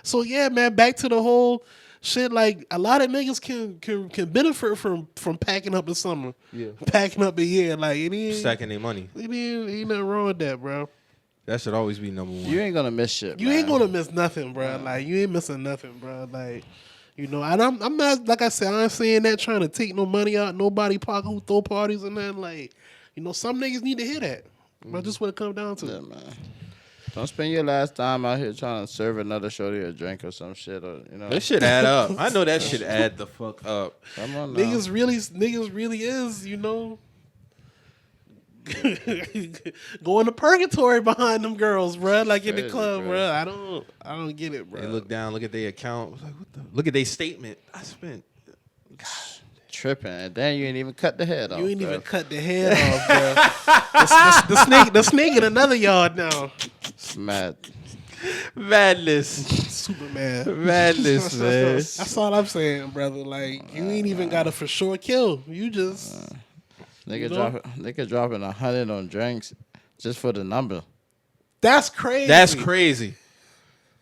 So yeah, man, back to the whole shit. Like, a lot of niggas can benefit from packing up the summer. Yeah. Packing up a year. Like, it ain't Stacking their money. ain't nothing wrong with that, bro. That should always be number one. You ain't gonna miss shit. You ain't gonna miss nothing, bro. Like, you ain't missing nothing, bro. Like, and I'm not, like I said, I ain't saying that trying to take no money out nobody pocket who throw parties and that. Like, some niggas need to hear that. But just what it comes down to. Yeah, man. Don't spend your last time out here trying to serve another shorty a drink or some shit, or That shit add up. I know that shit add the fuck up. Come on now. Niggas really is, going to purgatory behind them girls, bro. Like in the Crazy, club, bro. bro. I don't get it, bro. They look down, look at their account. Like, look at their statement. I spent. Tripping, and then you ain't even cut the head off. You ain't bro. even cut the head off, bro. The snake in another yard now. It's mad. Madness. Superman. Madness, man. That's all I'm saying, brother. Like, you ain't even got a for sure kill. You just Nigga dropping 100 on drinks just for the number. That's crazy. That's crazy.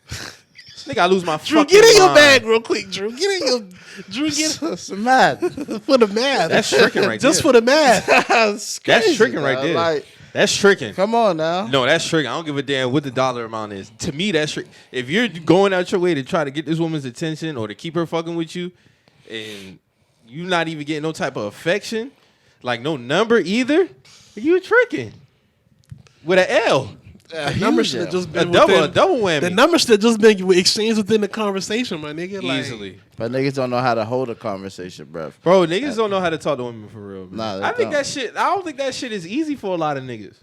Nigga, I lose my Drew, fucking get in your mind. bag real quick, Drew. Get in your It's mad. for the math. That's tricking right Just there. for the math. That's That's tricking right there. Like, That's tricking. come on now. No, that's tricking. I don't give a damn what the dollar amount is. To me, that's trick. If you're going out your way to try to get this woman's attention or to keep her fucking with you, and you not even getting no type of affection, like no number either, you tricking with an L. The number should have just A been double within, whammy. the number should have just been exchanged within the conversation, my nigga. Like, Easily. But niggas don't know how to hold a conversation, bruv. Bro, niggas don't know how to talk to women for real. Bro. Nah, they I think don't. that shit. I don't think that shit is easy for a lot of niggas.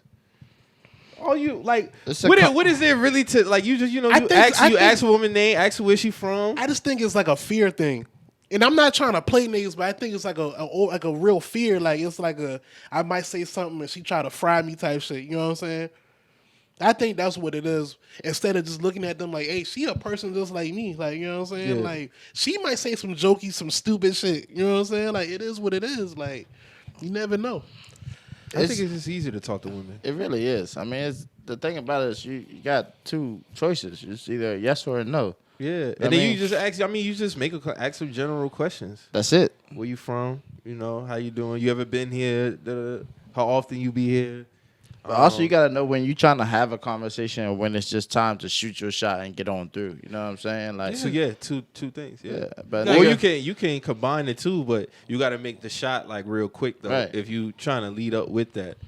All you like, It's a what is there really to like? You just ask a woman name, ask her where she from. I just think it's like a fear thing. And I'm not trying to play niggas, but I think it's like a real fear. Like, it's like I might say something and she try to fry me type shit. You know what I'm saying? I think that's what it is. Instead of just looking at them like, hey, she a person just like me. Like, you know what I'm saying? Yeah. Like, she might say some jokey, some stupid shit. You know what I'm saying? Like, it is what it is. Like, you never know. I think it's just easier to talk to women. It really is. I mean, the thing about it is you got two choices. It's either a yes or a no. Yeah, and then you just ask. I mean, you just ask some general questions. That's it. Where you from? How you doing? You ever been here? How often you be here? But also, you got to know when you're trying to have a conversation and when it's just time to shoot your shot and get on through. You know what I'm saying? Like, So yeah, two things. Yeah, but or you can combine the two, but you got to make the shot like real quick though. Right. If you trying to lead up with that.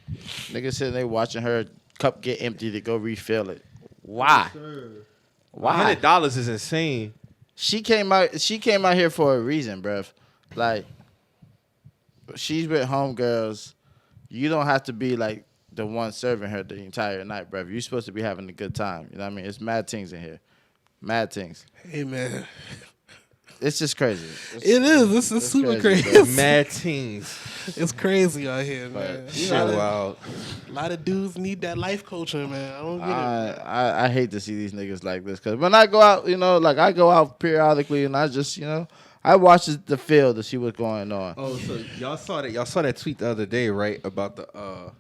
niggas sitting there watching her cup get empty to go refill it. Why? Why? $100 is insane. She came out here for a reason, bruv. Like, she's with homegirls. You don't have to be like the one serving her the entire night, bruv. You're supposed to be having a good time. You know what I mean? It's mad things in here. Mad things. Hey, man. It's just crazy. It is. This is super crazy, crazy. Mad teens. It's crazy out here, man. Shit wild. A lot of dudes need that life coaching, man. I don't get it. I hate to see these niggas like this because when I go out, I go out periodically and I just, I watch the field to see what's going on. Oh, so y'all saw that tweet the other day, right? About the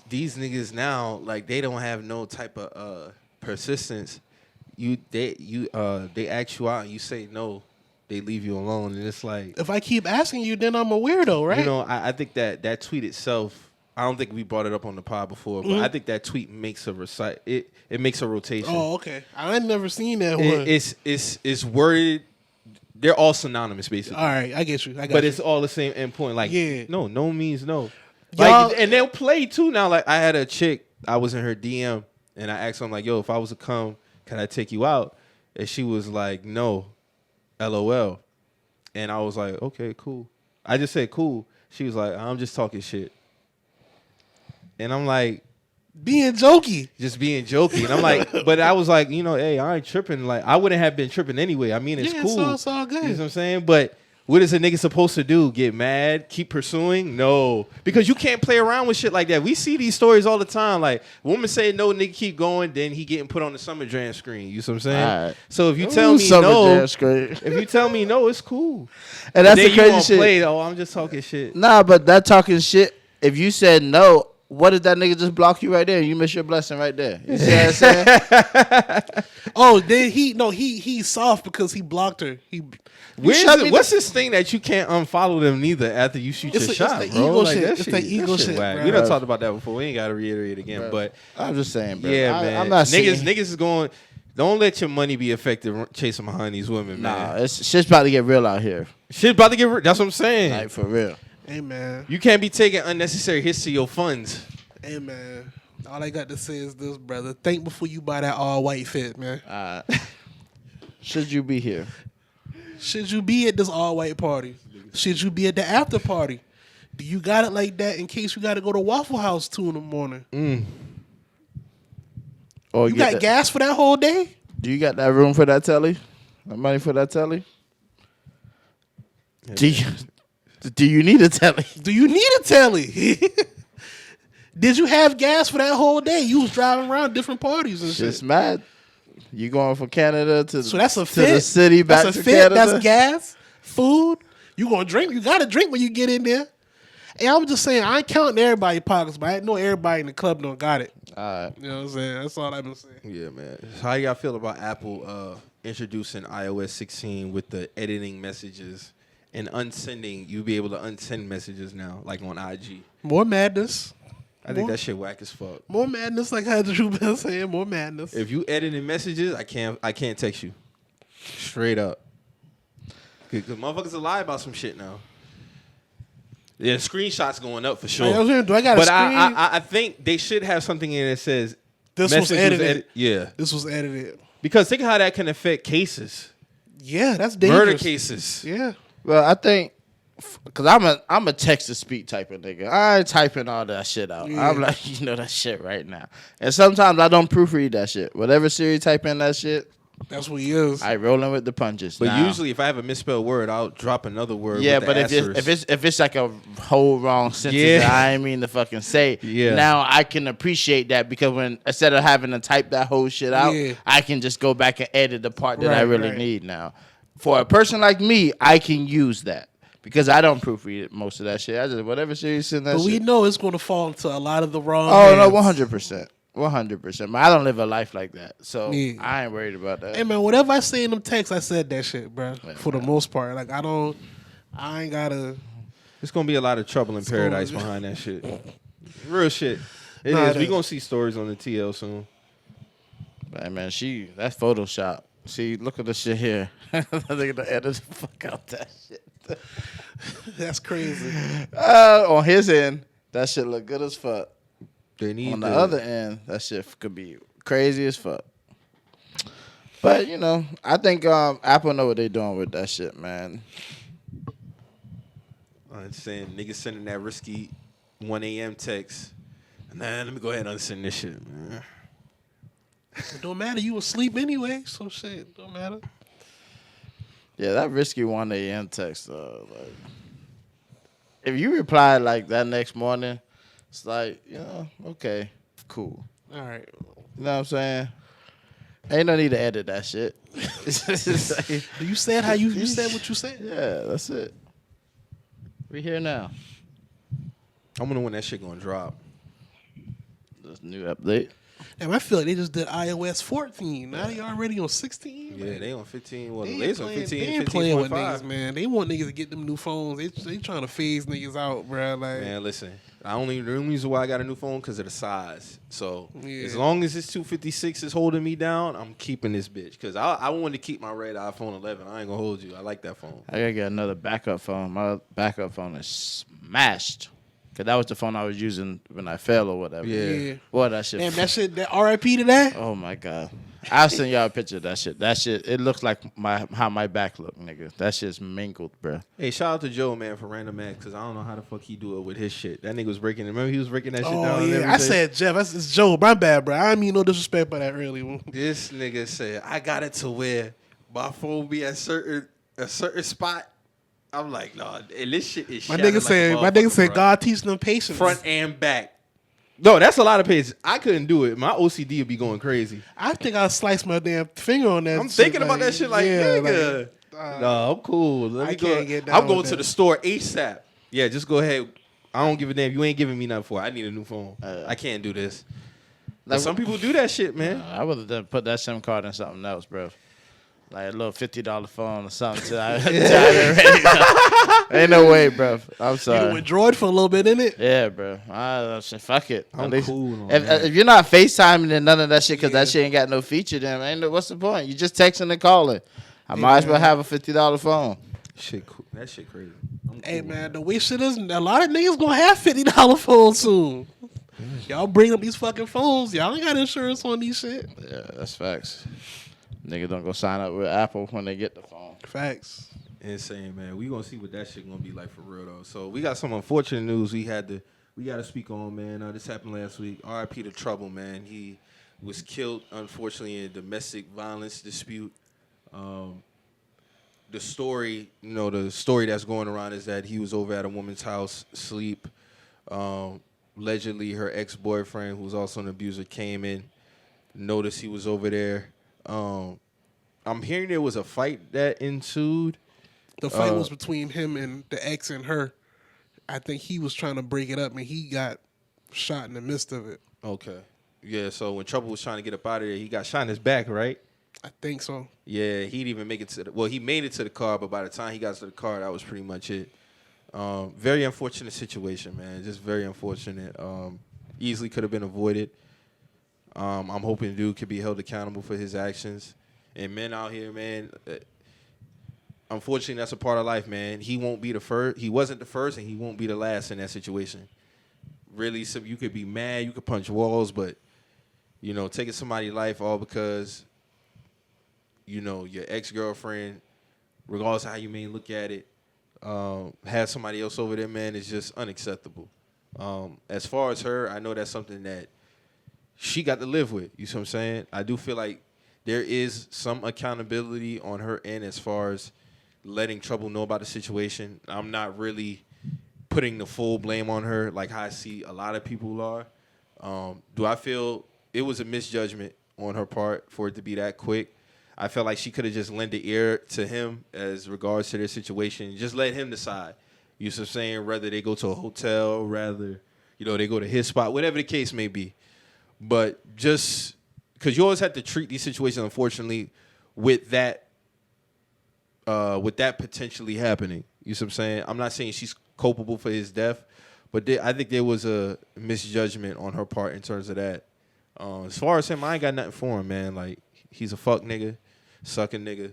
these niggas now, like, they don't have no type of persistence. They ask you out and you say no, they leave you alone, and it's like, If I keep asking you, then I'm a weirdo, right? I think that tweet itself I don't think we brought it up on the pod before, but I think that tweet makes a it makes a rotation. Oh, okay. I ain't never seen that one. It's worded. They're all synonymous, basically. All right, I get you. But it's all the same endpoint. Like, no means no. Y'all, Like, and they'll play too now. Like, I had a chick. I was in her DM, and I asked her, I'm like, yo, if I was to come, can I take you out? And she was like, no, LOL. And I was like, okay, cool. I just said cool. She was like, I'm just talking shit. And I'm like, being jokey. just being jokey. And I'm like, but I was like, hey, I ain't tripping. Like, I wouldn't have been tripping anyway. I mean, it's cool. It's all good. You know what I'm saying? But what is a nigga supposed to do? Get mad? Keep pursuing? No. Because you can't play around with shit like that. We see these stories all the time. Like, woman say no, nigga keep going, then he getting put on the Summer Jam screen. You know what I'm saying? All right. So if you tell me no, it's cool. And that's then the crazy shit. Play, oh, I'm just talking shit. Nah, but that talking shit, if you said no, what if that nigga just block you right there and you miss your blessing right there? You see what I'm saying? Oh, then he's soft because he blocked her. What's this thing that you can't unfollow them neither after you shoot your shot, it's the bro? ego Like, shit. It's the ego shit, whack. bro. We done talked about that before. We ain't got to reiterate again, Bro. but I'm just saying, bro. yeah, man. I'm not niggas is going. Don't let your money be affected chasing behind these women, Nah, man. shit's about to get real out here. Shit about to get. That's what I'm saying. Like, for real. Hey, man. You can't be taking unnecessary hits to your funds. Hey, man. All I got to say is this, brother. Think before you buy that all-white fit, man. Should you be here? Should you be at this all-white party? Should you be at the after party? Do you got it like that in case you got to go to Waffle House 2 in the morning? Or You got gas for that whole day? Do you got that room for that telly? That money for that telly? Yeah. Do you need a telly? Do you need a telly? Did you have gas for that whole day? You was driving around different parties and Just shit. mad. You going from Canada to So that's a to fit. the city back That's a to fit. Canada? That's gas, food. You gonna drink? You gotta drink when you get in there. And I was just saying, I ain't counting everybody's pockets, but I know everybody in the club don't got it. All right. You know what I'm saying? That's all I've been saying. Yeah, man. How y'all feel about Apple introducing iOS 16 with the editing messages and unsending? You be able to unsend messages now, like on IG. More madness. I think that shit whack as fuck. More madness, like how Drew been saying. More madness. If you editing messages, I can't text you. Straight up. Because motherfuckers will lie about some shit now. Yeah, screenshots going up for sure. Do I got a but screen? I think they should have something in it that says This was edited. Yeah. This was edited. Because think of how that can affect cases. Yeah, that's dangerous. Murder cases. Yeah. Well, I think because I'm a text to speak type of nigga. I ain't typing all that shit out. Yeah. I'm like, that shit right now. And sometimes I don't proofread that shit. Whatever Siri type in that shit, That's what he is. I rolling with the punches. But now. usually if I have a misspelled word, I'll drop another word. Yeah, with but the if it's like a whole wrong sentence Yeah. that I ain't mean to fucking say, Yeah. now I can appreciate that because when instead of having to type that whole shit out, Yeah. I can just go back and edit the part that I Right, really right. need now. For a person like me, I can use that because I don't proofread it, most of that shit. I just whatever Siri send that But we shit. know it's going to fall into a lot of the wrong Oh no, hands. 100%. 100%. But I don't live a life like that. So Yeah. I ain't worried about that. Hey, man, whatever I say in them texts, I said that shit, bro. For the most part. Like, I ain't got to. It's going to be a lot of trouble in paradise behind that shit. Real shit. It Nah, is. it We is. going to see stories on the TL soon. Man, that's Photoshop. See, look at the shit here. They're gonna edit the fuck out that shit. That's crazy. On his end, that shit look good as fuck. They need On the other end, that shit could be crazy as fuck. But I think Apple know what they doing with that shit, man. I'm saying niggas sending that risky 1 a.m. text. Nah, let me go ahead and unsend this shit, man. It don't matter. You asleep anyway, so shit, don't matter. Yeah, that risky 1 a.m. text. Like, if you reply like that next morning, it's like, okay, cool. All right. You know what I'm saying? Ain't no need to edit that shit. You said how you said what you said. Yeah, that's it. We here now. I wonder when that shit gonna drop. This new update. And I feel like they just did iOS 14. Now they already on 16. Yeah, they on 15. Well, They they ain't on playing, 15, they ain't playing with 15.5. niggas, man. They want niggas to get them new phones. They trying to phase niggas out, bro. Like, Man, listen. The only reason why I got a new phone because of the size. So Yeah. as long as this 256 is holding me down, I'm keeping this bitch. Because I wanted to keep my red iPhone 11. I ain't gonna hold you. I like that phone. I gotta get another backup phone. My backup phone is smashed. Cause that was the phone I was using when I fell or whatever. Yeah. Boy, that shit. damn, that shit, that RIP to that? Oh my god. I'll send y'all a picture of that shit. That shit, it looks like how my back look, nigga. That shit's mingled, bro. Hey, shout out to Joe, man, for Random Acts. Because I don't know how the fuck he do it with his shit. That nigga was breaking it. Remember he was breaking that shit Oh, down? and yeah. I everything? said Jeff. It's Joe. My bad, bro. I didn't mean no disrespect by that early one. This nigga said, I got it to where my phone be at a certain spot. I'm like, nah, and this shit is My shattered nigga like a said, motherfucker, God teach them patience. front and back. No, that's a lot of pages. I couldn't do it. My OCD would be going crazy. I think I sliced my damn finger on that. I'm thinking about that shit like, nigga. Like, No, I'm cool. Let I me can't go. get down I'm going with to that. the store ASAP. Yeah, just go ahead. I don't give a damn. You ain't giving me nothing for it. I need a new phone. I can't do this. But some people do that shit, man. I would have put that SIM card in something else, bro. Like a little $50 phone or something. Ain't no way, bro. I'm you sorry. withdrew it for a little bit, innit? Yeah, bro. I said, fuck it. I'm At least- cool on that. If you're not FaceTiming and none of that shit, because that shit ain't got no feature, then what's the point? You just texting and calling. I might as well have a $50 phone. Shit, cool. That shit crazy. I'm Hey, cool. man, the way shit is, a lot of niggas gonna have $50 phones soon. Y'all bring up these fucking phones. Y'all ain't got insurance on these shit. Yeah, that's facts. Niggas don't go sign up with Apple when they get the phone. Facts. Insane, man. We gonna see what that shit gonna be like for real though. So we got some unfortunate news we gotta speak on, man. This happened last week. R.I.P. to Trouble, man. He was killed unfortunately in a domestic violence dispute. The story that's going around is that he was over at a woman's house asleep. Allegedly, her ex-boyfriend, who was also an abuser, came in, noticed he was over there. I'm hearing there was a fight that ensued. The fight was between him and the ex and her. I think he was trying to break it up, and he got shot in the midst of it. Okay. Yeah, so when Trouble was trying to get up out of there, he got shot in his back, right? I think so. Yeah, he didn't even make it he made it to the car, but by the time he got to the car, that was pretty much it. Very unfortunate situation, man. Just very unfortunate. Easily could have been avoided. I'm hoping the dude could be held accountable for his actions. And men out here, man, unfortunately, that's a part of life, man. He won't be the first. He wasn't the first, and he won't be the last in that situation. Really, so you could be mad, you could punch walls, but, taking somebody's life all because, your ex-girlfriend, regardless of how you may look at it, has somebody else over there, man, is just unacceptable. As far as her, I know that's something that she got to live with. You see what I'm saying? I do feel like there is some accountability on her end as far as letting Trouble know about the situation. I'm not really putting the full blame on her like how I see a lot of people are. Do I feel it was a misjudgment on her part for it to be that quick? I felt like she could have just lent the ear to him as regards to their situation. Just let him decide. You see what I'm saying? Whether they go to a hotel, rather, they go to his spot, whatever the case may be. But just because you always have to treat these situations, unfortunately, with that potentially happening. You see what I'm saying? I'm not saying she's culpable for his death, but I think there was a misjudgment on her part in terms of that. As far as him, I ain't got nothing for him, man. Like, he's a fuck nigga, sucking nigga.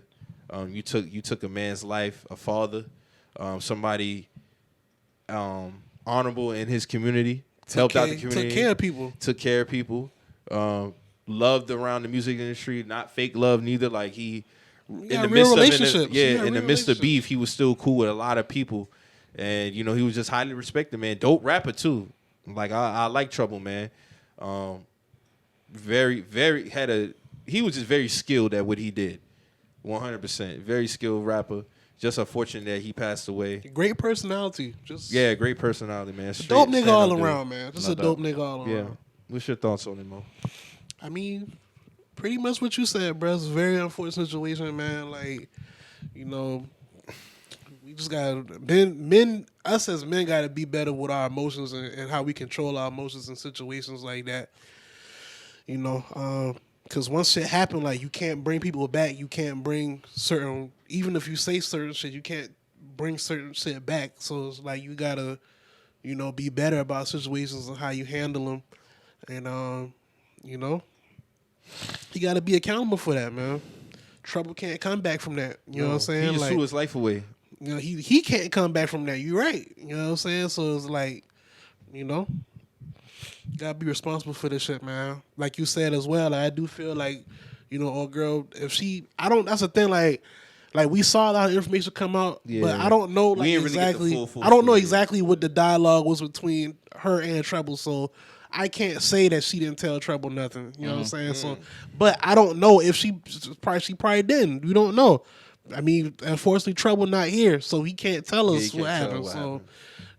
You took a man's life, a father, somebody honorable in his community, helped out the community, took care of people, loved around the music industry, not fake love neither. Like in the midst of beef, he was still cool with a lot of people, and he was just highly respected, man. Dope rapper too. Like I like Trouble, man. He was just very skilled at what he did, 100%. Very skilled rapper. Just unfortunate that he passed away. Great personality. Great personality, man. Dope nigga all around, man. Just a dope nigga all around. Yeah. What's your thoughts on him, Mo? I mean, pretty much what you said, bro. It's a very unfortunate situation, man. Like, we just got us as men got to be better with our emotions and how we control our emotions in situations like that. You know, because once shit happen, like you can't bring people back. You can't bring certain, even if you say certain shit, you can't bring certain shit back. So it's like you gotta, be better about situations and how you handle them, and you know, you gotta be accountable for that, man. Trouble can't come back from that. You know what I'm saying? He just like, threw his life away. he can't come back from that. You're right. You know what I'm saying? So it's like, you gotta be responsible for this shit, man. Like you said as well, like, I do feel like, old girl, if she, I don't. That's the thing, like we saw a lot of information come out, but I don't know, like, We ain't really get the exactly. full I don't know story. exactly what the dialogue was between her and Treble, so I can't say that she didn't tell Treble nothing. You know what I'm saying? So, but I don't know if she probably didn't. We don't know. I mean, unfortunately, Treble not here, so he can't tell us he what can't tell happened. what So,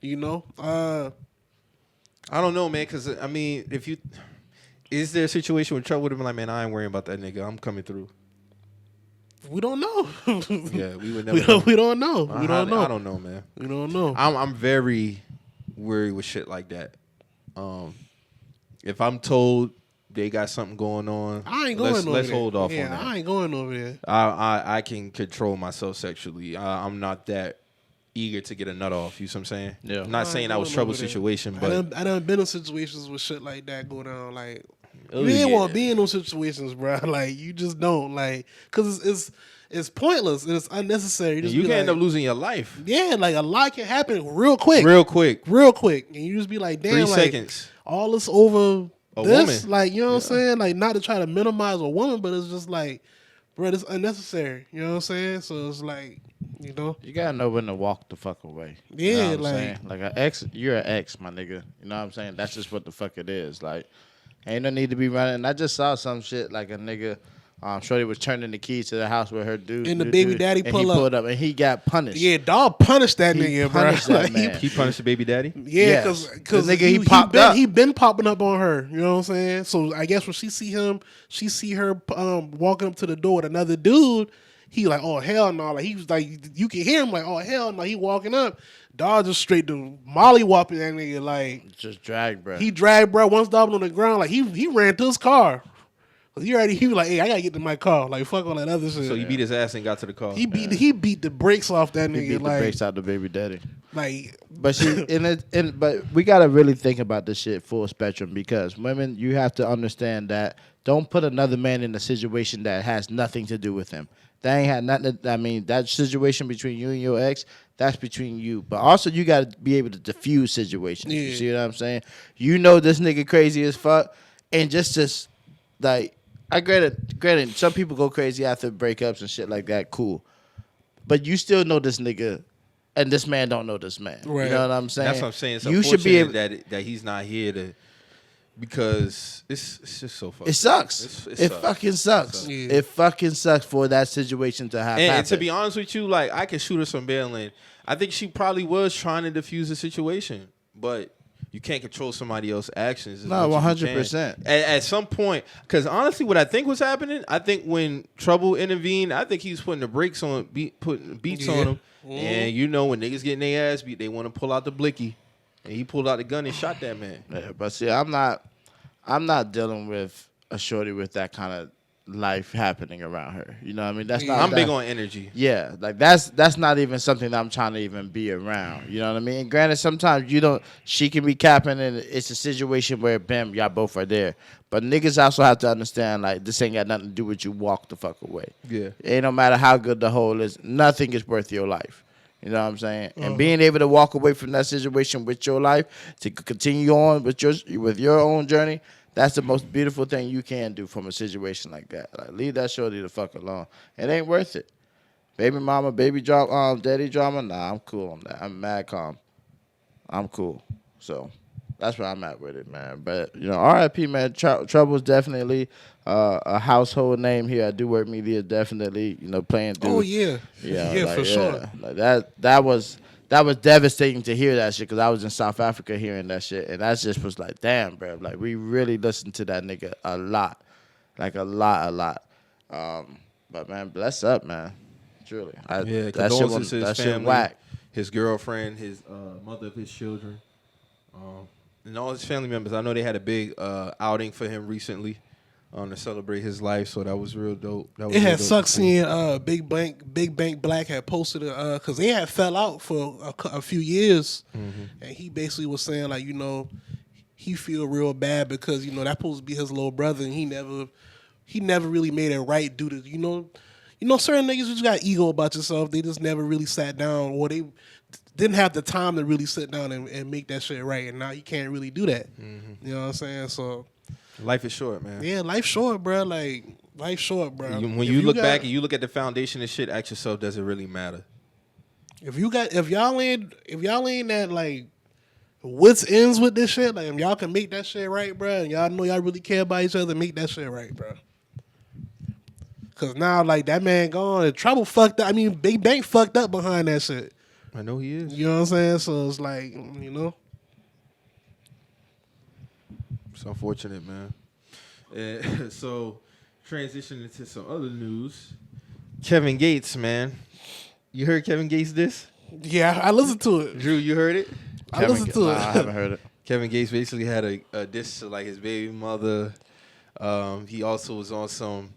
happened. I don't know, man. Because I mean, is there a situation where Trump would have been like, man, I ain't worrying about that nigga. I'm coming through. we don't know. Yeah, we would never. We don't know. We don't know. I don't know, man. We don't know. I'm very worried with shit like that. If I'm told they got something going on, I ain't going over there. Let's hold off on Yeah, that. I ain't going over there. I can control myself sexually. I'm not that eager to get a nut off. You see what I'm saying? Yeah. I'm not saying that was trouble situation, but I done been in situations with shit like that go down. Like, Oh, you ain't yeah. want to be in those situations, bro. Like, you just don't. Like, because it's pointless and it's unnecessary. you can end up losing your life. Yeah, like, a lot can happen real quick. Real quick. And you just be like, damn, 3 like, seconds. all this over A this. woman. Like, you know what I'm saying? Like, not to try to minimize a woman, but it's just like, bro, it's unnecessary. You know what I'm saying? So it's like, You gotta know when to walk the fuck away. Yeah, you know what I'm like- saying? Like an ex, you're an ex, my nigga. You know what I'm saying? That's just what the fuck it is. Like, ain't no need to be running. I just saw some shit like a nigga. Shorty was turning the keys to the house with her dude. And the dude- baby dude, daddy and pull he up. pulled up and he got punished. yeah, dog punished that He nigga, bro. punished that Like, man. He punished the baby daddy. Yeah, Yes. because The nigga, he popped up. He been popping up on her. You know what I'm saying? So I guess when she see her walking up to the door with another dude. He like, oh hell no! Like, he was like, you can hear him like, oh hell no! He walking up, dog just straight to molly whopping that nigga. Like, Just drag, bro. he dragged bro once dog on the ground. Like, he ran to his car. He was like, hey, I gotta get to my car. Like, fuck all that other shit. So you beat his ass and got to the car. He beat the brakes off that nigga. He beat the like, brakes out the baby daddy. like, But she, but we gotta really think about this shit full spectrum, because women, you have to understand that don't put another man in a situation that has nothing to do with him. That ain't had nothing. I mean, that situation between you and your ex, that's between you. But also, you gotta be able to diffuse situations. You Yeah. see what I'm saying? You know this nigga crazy as fuck, and just like, I granted, some people go crazy after breakups and shit like that. Cool, but you still know this nigga. And this man don't know this man. Right. You know what I'm saying? That's what I'm saying. It's you should be able. that he's not here to, because it's just so fucking. It sucks. It It sucks. fucking sucks. Yeah. It fucking sucks for that situation to have And happened. to be honest with you, like, I can shoot her some bail, and I think she probably was trying to diffuse the situation, but you can't control somebody else's actions. No, as much as you 100%. can. At some point, because honestly, what I think was happening, I think when Trouble intervened, I think he was putting the brakes on, putting beats Yeah. on him. And when niggas getting their ass beat, they want to pull out the blicky, and he pulled out the gun and shot that man. Yeah, but see, I'm not dealing with a shorty with that kind of life happening around her. You know what I mean? That's not. I'm that- big on energy. Yeah, like that's not even something that I'm trying to even be around. You know what I mean? And granted, sometimes she can be capping, and it's a situation where bam, y'all both are there. But niggas also have to understand, like, this ain't got nothing to do with you. Walk the fuck away. Yeah. It ain't no matter how good the hole is, nothing is worth your life. You know what I'm saying? And being able to walk away from that situation with your life to continue on with your own journey, that's the most beautiful thing you can do from a situation like that. Like, leave that shorty the fuck alone. It ain't worth it. Baby mama, baby drama, daddy drama. Nah, I'm cool on that. I'm mad calm. I'm cool. So that's where I'm at with it, man. But R.I.P. man. Trouble's definitely a household name here. I Do Work Media definitely playing through. oh yeah, for sure. Like that was devastating to hear that shit, because I was in South Africa hearing that shit, and that just was like, damn, bro. Like, we really listened to that nigga a lot, like a lot. But man, bless up, man. Truly, Yeah, that shit condolences to his that shit family, whack. his girlfriend, his mother of his children, and all his family members. I know they had a big outing for him recently. to celebrate his life. So that was real dope. That was It real had dope sucked to see. seeing Big Bank Black had posted it because they had fell out for a few years, and he basically was saying like he feel real bad because that's supposed to be his little brother and he never really made it right due to certain niggas just got ego about yourself. They just never really sat down or they didn't have the time to really sit down and make that shit right, and now you can't really do that. You know what I'm saying? So Life is short, man. yeah, life's short, bro. Like life's short, bro. When you look back and you look at the foundation and shit, ask yourself, does it really matter? If y'all ain't that like what's ends with this shit, like if y'all can make that shit right, bro, and y'all know y'all really care about each other, make that shit right, bro. Cause now like that man gone and Trouble fucked up. I mean, Big Bank fucked up behind that shit. I know he is. You know what I'm saying? So it's like It's unfortunate, man. So, transitioning to some other news. Kevin Gates, man. You heard Kevin Gates this? Yeah, I listened to it. Drew, you heard it? I listened to it. I haven't heard it. Kevin Gates basically had a diss to like his baby mother. He also was on some,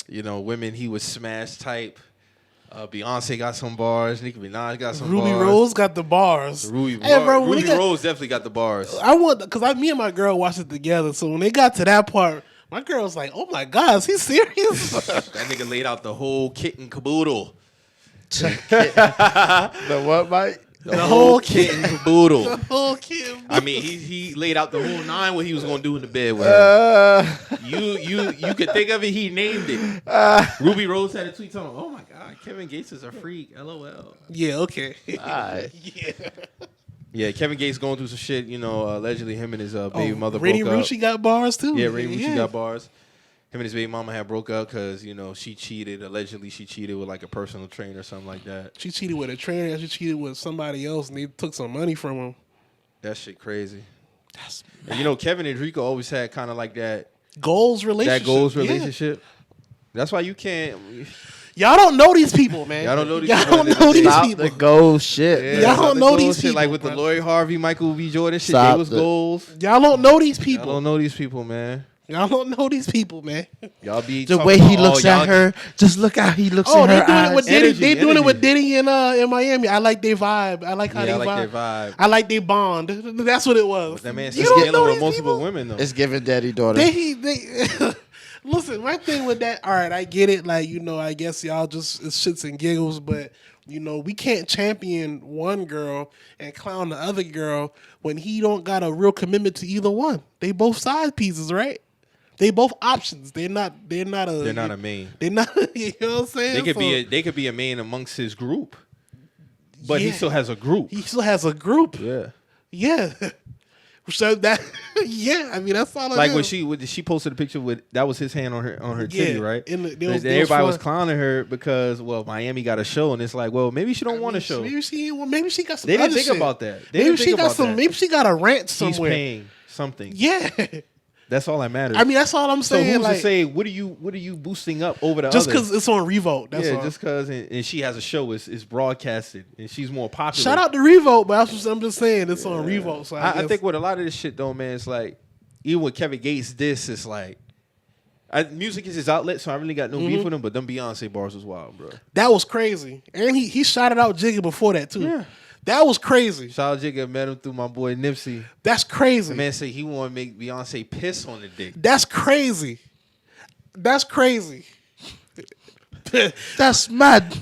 women he was smash type. Beyonce got some bars. Nicki Minaj got some Ruby bars. Rose got the bars. Ruby Ruby Rose definitely got the bars. Me and my girl watched it together. So when they got to that part, my girl was like, "Oh my God, is he serious?" That nigga laid out the whole kit and caboodle. The what, Mike? The whole kit and caboodle. The whole kid. I mean, he laid out the whole nine what he was gonna do in the bed with her. You could think of it. He named it. Ruby Rose had a tweet telling him, "Oh my God, Kevin Gates is a freak." LOL. Yeah. Okay. Alright. Yeah. Yeah, Kevin Gates going through some shit. Allegedly him and his baby mother Rainy broke up. Rucci got bars too. Yeah, Rainy Rucci got bars. Him and his baby mama had broke up because she cheated. Allegedly, she cheated with like a personal trainer or something like that. She cheated with a trainer. She cheated with somebody else, and they took some money from him. That shit crazy. And Kevin and Rico always had kind of like that Goals relationship. relationship. That's why you can't. Y'all don't know these people, man. Y'all don't know these Y'all people. don't know these Stop people. the gold shit. Yeah, Y'all that's don't the know goals these shit, people, like with bro. the Lloyd Harvey, Michael B. Jordan shit. Stop They was the- goals. Y'all don't know these Y'all people. don't know these people, man. Y'all don't know these people, man. Y'all be The talking way he about, looks at her, just look how he looks Oh, in they her doing eyes. it with Diddy. Energy, They doing it with energy. Diddy in Miami. I like their vibe. I like how Yeah, I they like vibe. their vibe. I like their bond. That's what it was. That man You says don't dealing know with these multiple people? women though. It's giving daddy daughter. They listen. My thing with that. All right, I get it. Like I guess y'all just it's shits and giggles, but we can't champion one girl and clown the other girl when he don't got a real commitment to either one. They both side pieces, right? They both options. They're not a They're not a main. They're not. You know what I'm saying? They could be a main amongst his group, but he Yeah. still has a group. He still has a group. Yeah. Yeah. So that, yeah, I mean that's all. Like when she posted a picture with that was his hand on her titty, right? Everybody was clowning her because Miami got a show and it's like maybe she don't want a show. Maybe she got some. They didn't other think shit. about that. Maybe she got some. Maybe she got a rant He's somewhere. paying something. Yeah. That's all that matters. I mean that's all I'm so saying. who's like, to say what are you boosting up over the just other? because it's on Revolt. That's all. Just because and she has a show it's broadcasted and she's more popular. Shout out to Revolt, but I'm just saying it's on Revolt. So I think with a lot of this shit though, man, it's like even with Kevin Gates, it's like music is his outlet, so I really got no beef with him. But them Beyonce bars was wild, bro. that was crazy, and he shouted out Jigga before that too. Yeah. That was crazy. Shout out Jigga, met him through my boy Nipsey. That's crazy. The man said he want to make Beyonce piss on the dick. That's crazy. That's crazy. That's mad.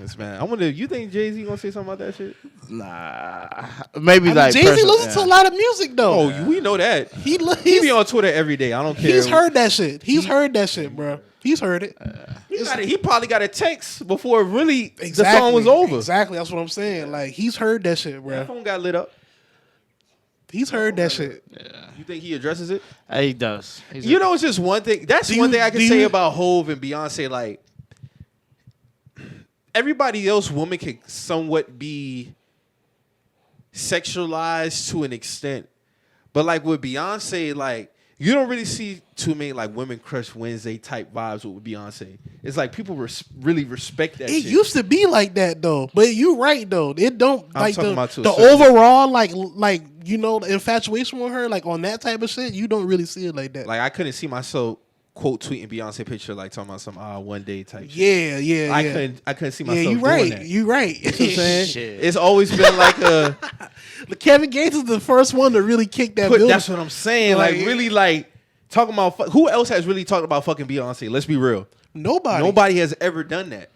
Yes, man. I wonder, you think Jay-Z gonna say something about that shit? Nah. Maybe Jay-Z listens to a lot of music though. Oh, we know that. He be on Twitter every day. I don't care. He's heard that shit. He's heard that shit, bro. He's heard it. He probably got a text before really the song was over. Exactly. That's what I'm saying. Like he's heard that shit, bro. That phone got lit up. He's heard that shit. You think he addresses it? He does. It's just one thing. That's one thing I can say about Hov and Beyonce. Like, everybody else, woman can somewhat be sexualized to an extent. But, like, with Beyonce, like, you don't really see too many like Women Crush Wednesday type vibes with Beyonce. It's like people really respect that. It shit. used to be like that though, but you're right though. It don't I'm like talking the about to a the certain overall like you know the infatuation with her like on that type of shit. You don't really see it like that. Like I couldn't see myself quote tweeting Beyonce picture like talking about some one day type shit. Yeah. I couldn't see myself you doing right. that. You right. You know what I'm saying? Shit. It's always been like a Kevin Gates is the first one to really kick that building. that's what I'm saying. Like really like talking about who else has really talked about fucking Beyonce? Let's be real. Nobody has ever done that.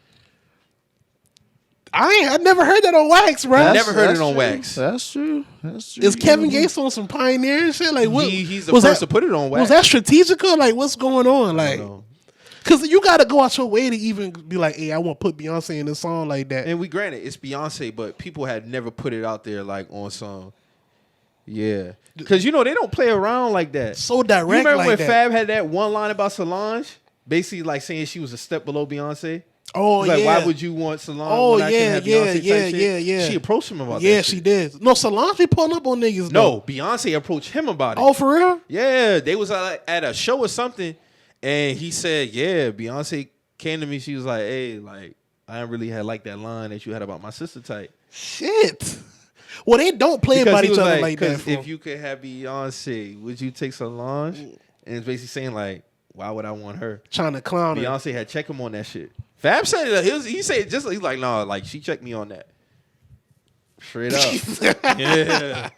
I never heard that on wax, bro. Never heard it on wax. That's true. Is Kevin Gates on some pioneering shit? Like what? He's the was first that- to put it on wax. Was that strategical? Like what's going on? Like, because you got to go out your way to even be like, hey, I want to put Beyonce in a song like that. And we granted it's Beyonce, but people had never put it out there like on some. Yeah, because you know they don't play around like that. So direct. You remember like when that. Fab had that one line about Solange, basically like saying she was a step below Beyonce? Oh Like, yeah. why would you want Solange? Oh, when I can have Beyonce type shit? yeah. She approached him about that. Yeah, shit. she did. No, Solange be pulling up on niggas. No, though. Beyonce approached him about it. Oh, for real? Yeah, they was at a show or something, and he said, "Yeah, Beyonce came to me. She was like, hey, like I didn't really had like that line that you had about my sister type." Shit. Well, they don't play Because about he each was other like that. "'Cause if you could have Beyonce, would you take Solange?" And it's basically saying like, why would I want her? Trying to clown her. Beyonce had checked him on that shit. Fab said it. He said just he's like, no, like she checked me on that. Straight up. Yeah.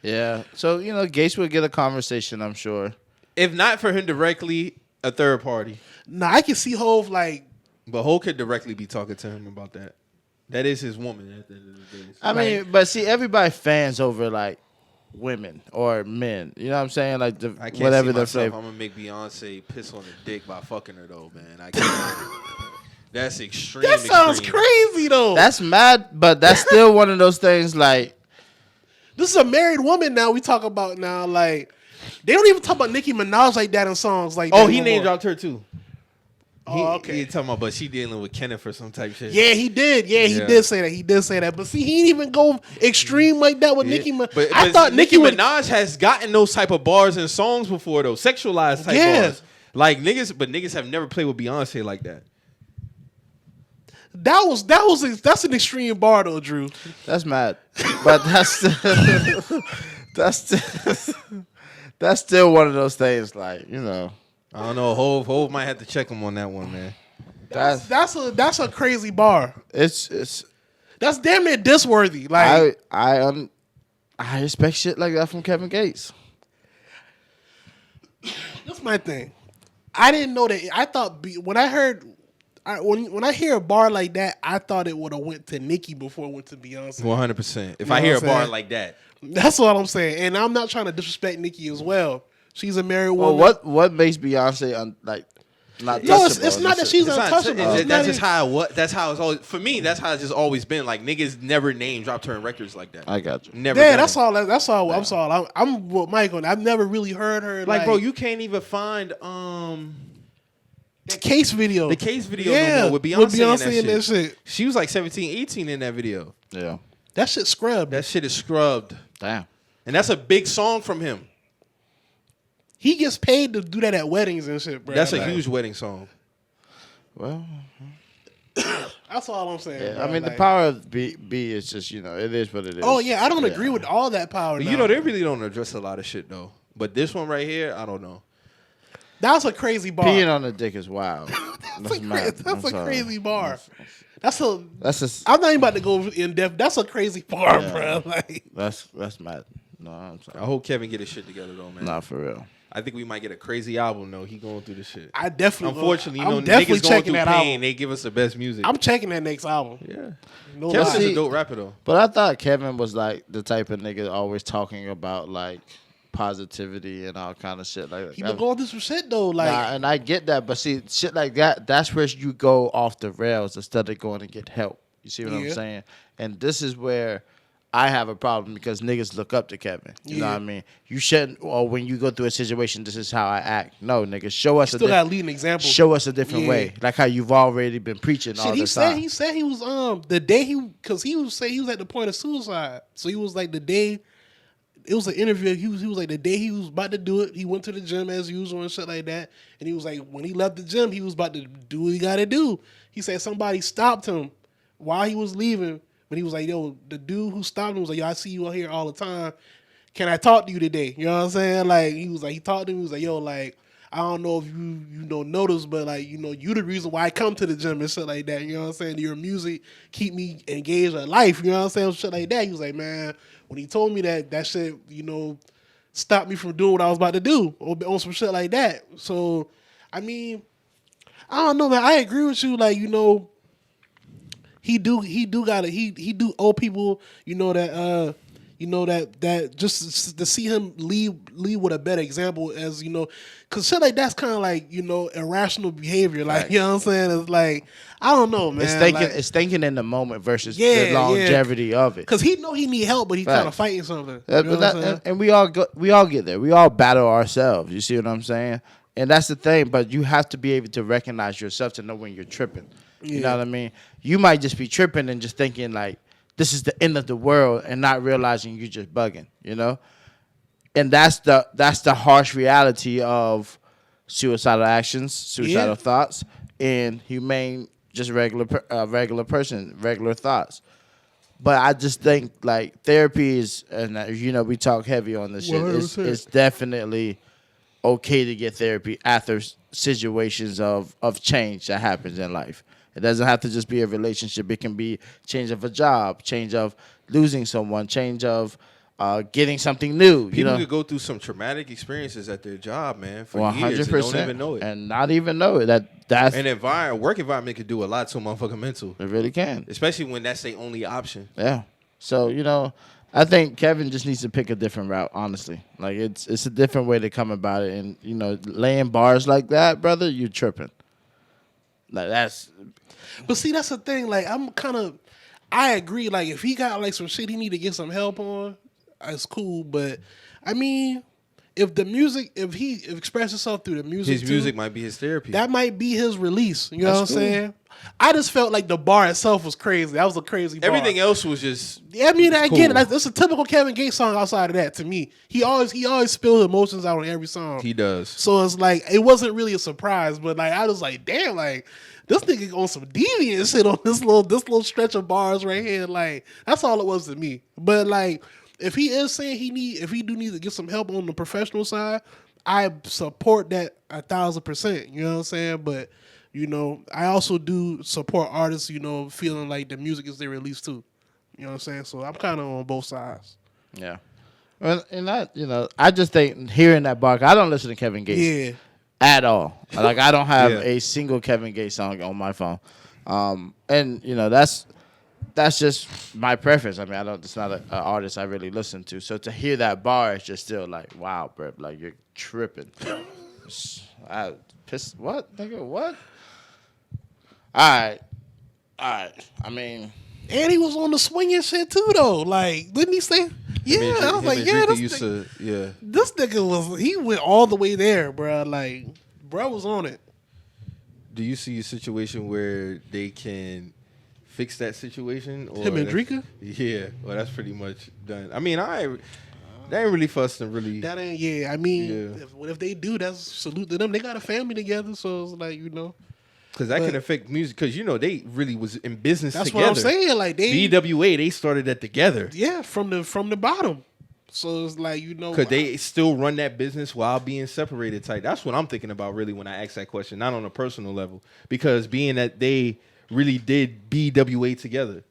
Yeah. So, you know, Gates would get a conversation, I'm sure. If not for him directly, a third party. Nah, I can see Hov like. But Ho could directly be talking to him about that. That is his woman at the end of the day. I mean, but see, everybody fans over like women or men. You know what I'm saying? Like the, I can't whatever see their myself. flavor. I'm gonna make Beyonce piss on a dick by fucking her though, man. I can't. That's extreme. That sounds extreme. crazy though. That's mad, but that's still one of those things like, This is a married woman now. We talk about now like they don't even talk about Nicki Minaj like that in songs like that. Oh, he no name more. dropped her too. Oh, okay. He talking about, but she dealing with Kenneth or some type shit. Yeah, he did. Yeah, he Yeah. did say that. He did say that. But see, he didn't even go extreme like that with Yeah. Nicki Minaj. But I thought Nicki would. Minaj has gotten those type of bars and songs before though, sexualized type Yeah. bars. Like niggas have never played with Beyonce like that. That's an extreme bar though, Drew. that's mad. But that's still one of those things like, you know. I don't know. Hov might have to check him on that one, man. That's a crazy bar. It's That's damn near diss worthy. Like I expect shit like that from Kevin Gates. that's my thing. I didn't know that. I thought when I heard. When I hear a bar like that, I thought it would have went to Nicki before it went to Beyonce. 100%. If You I know hear a what I'm bar saying? like that, That's what I'm saying. And I'm not trying to disrespect Nicki as well. She's a married Well, woman. what makes Beyonce not No, touchable? it's not that she's it's not, untouchable. It's that's not just even- how that's how it's always for me. That's how it's just always been. Like niggas never name dropped her in records like that. I got you. Never. Yeah, done that's it. all. That's all. I'm sorry. I'm with Michael. I've never really heard her Like, bro, you can't even find the case video. the case video no more with Beyonce, in that shit. She was like 17, 18 in that video. Yeah. That shit scrubbed. That shit is scrubbed. Damn. And that's a big song from him. He gets paid to do that at weddings and shit, bro. That's a Like, huge wedding song. Well, That's all I'm saying. yeah. bro. I mean, Like- the power of B is just, you know, it is what it is. Oh yeah, I don't agree with all that power. But now. you know, they really don't address a lot of shit though. But this one right here, I don't know. That's a crazy bar. Peeing on the dick is wild. That's mad. That's I'm a sorry. crazy bar. That's a. That's just I'm not even about to go in depth. That's a crazy bar, Yeah. bro. Like that's mad. No, I'm I sorry. hope Kevin get his shit together though, man. Not for real. I think we might get a crazy album though. He going through this shit. I definitely. Unfortunately, you know, I'm definitely niggas going checking through that pain. album. They give us the best music. I'm checking that next album. yeah. No Kevin's lie. a dope rapper though. But I thought Kevin was like the type of nigga always talking about like positivity and all kind of shit like He been going through some shit though. Like Nah, and I get that, but see, shit like that, that's where you go off the rails instead of going to get help. You see what I'm Yeah. saying? And this is where I have a problem because niggas look up to Kevin. You know Yeah. what I mean? You shouldn't, or when you go through a situation, this is how I act. No, nigga, show us still got to lead an example. show us a different Yeah. way. Like how you've already been preaching all Shit, the time. he said he was the day because he was at the point of suicide. So he was like the day it was an interview. He was like the day he was about to do it, he went to the gym as usual and shit like that. And he was like, when he left the gym, he was about to do what he got to do. He said somebody stopped him while he was leaving. But he was like, yo, the dude who stopped him was like, yo, I see you out here all the time. Can I talk to you today? You know what I'm saying? Like, he was like, he talked to him. He was like, yo, like, I don't know if you don't notice, but like, you know, you the reason why I come to the gym and shit like that. You know what I'm saying? Your music keep me engaged in life. You know what I'm saying? Shit like that. He was like, man, when he told me that shit, you know, stopped me from doing what I was about to do on some shit like that. So, I mean, I don't know, man. I agree with you. Like, you know, he do owe people, that just to see him lead with a better example, as you know, because shit like that's kind of like, you know, irrational behavior. Like, right. You know what I'm saying? It's like, I don't know, man. It's thinking in the moment versus the longevity of it. Because he know he need help, but he kind of fighting something. And we all get there. We all battle ourselves. You see what I'm saying? And that's the thing. But you have to be able to recognize yourself to know when you're tripping. You know what I mean? You might just be tripping and just thinking like, this is the end of the world, and not realizing you're just bugging, you know? And that's the harsh reality of suicidal actions, suicidal thoughts, and humane, just regular person, regular thoughts. But I just think, like, therapy is, and you know, we talk heavy on this shit, it's definitely okay to get therapy after situations of change that happens in life. It doesn't have to just be a relationship. It can be change of a job, change of losing someone, change of getting something new. People could go through some traumatic experiences at their job, man, for 100%, years and don't even know it. And not even know it. That's an work environment could do a lot to a motherfucking mental. It really can. Especially when that's their only option. Yeah. So, you know, I think Kevin just needs to pick a different route, honestly. Like, it's a different way to come about it. And, you know, laying bars like that, brother, you're tripping. Like, that's... But see, that's the thing. Like, I agree. Like, if he got like some shit he need to get some help on, it's cool. But I mean, if he expresses himself through the music, his music might be his therapy. That might be his release. You know what I'm saying? I just felt like the bar itself was crazy. That was a crazy bar. Everything else was just. Yeah, I mean, I get it. That's a typical Kevin Gates song. Outside of that, to me, he always spills emotions out on every song. He does. So it's like it wasn't really a surprise, but like I was like, damn, like. This nigga on some deviant shit on this little stretch of bars right here. Like, that's all it was to me. But like, if he is saying if he do need to get some help on the professional side, I support that 1,000%. You know what I'm saying? But, you know, I also do support artists, you know, feeling like the music is their release too. You know what I'm saying? So I'm kind of on both sides. Yeah. Well, and that, you know, I just think hearing that bar, I don't listen to Kevin Gates. Yeah. At all. Like, I don't have a single Kevin Gates song on my phone. And, you know, that's just my preference. I mean, it's not an artist I really listen to. So to hear that bar is just still like, wow, bro, like, you're tripping. What, nigga, what? All right. I mean. And he was on the swinging shit too, though. Like, didn't he say? Yeah, I was like, yeah, this nigga he went all the way there, bro. Like, bro was on it. Do you see a situation where they can fix that situation? Or him and Drika? Yeah, well, that's pretty much done. I mean, they ain't really fussing, really. That ain't, yeah. I mean, if they do, that's salute to them. They got a family together, so it's like, you know. Because that can affect music. Because, you know, they really was in business that's together. That's what I'm saying. Like, BWA, they started that together. Yeah, from the bottom. So it's like, you know. Because they still run that business while being separated type. That's what I'm thinking about really when I ask that question. Not on a personal level. Because being that they really did BWA together.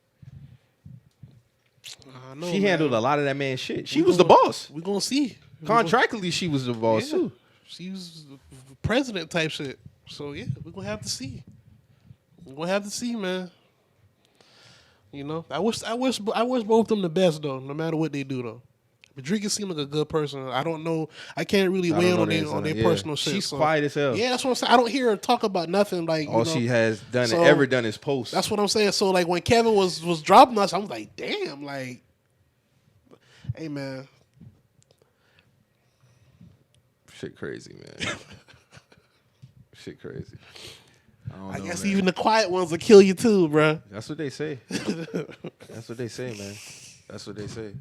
She handled a lot of that man's shit. She was the boss. We're going to see. Contractually, she was the boss, too. She was president type shit. So, yeah, we're going to have to see. We're going to have to see, man. You know, I wish both of them the best, though, no matter what they do, though. But Drika seemed like a good person. I don't know. I can't really weigh on their personal shit. She's quiet as hell. Yeah, that's what I'm saying. I don't hear her talk about nothing. Like, all she has ever done is post. That's what I'm saying. So, like, when Kevin was dropping us, I was like, damn, like, hey, man. Shit crazy, man. Shit crazy. I guess even the quiet ones will kill you too, bro. That's what they say. That's what they say, man. That's what they say.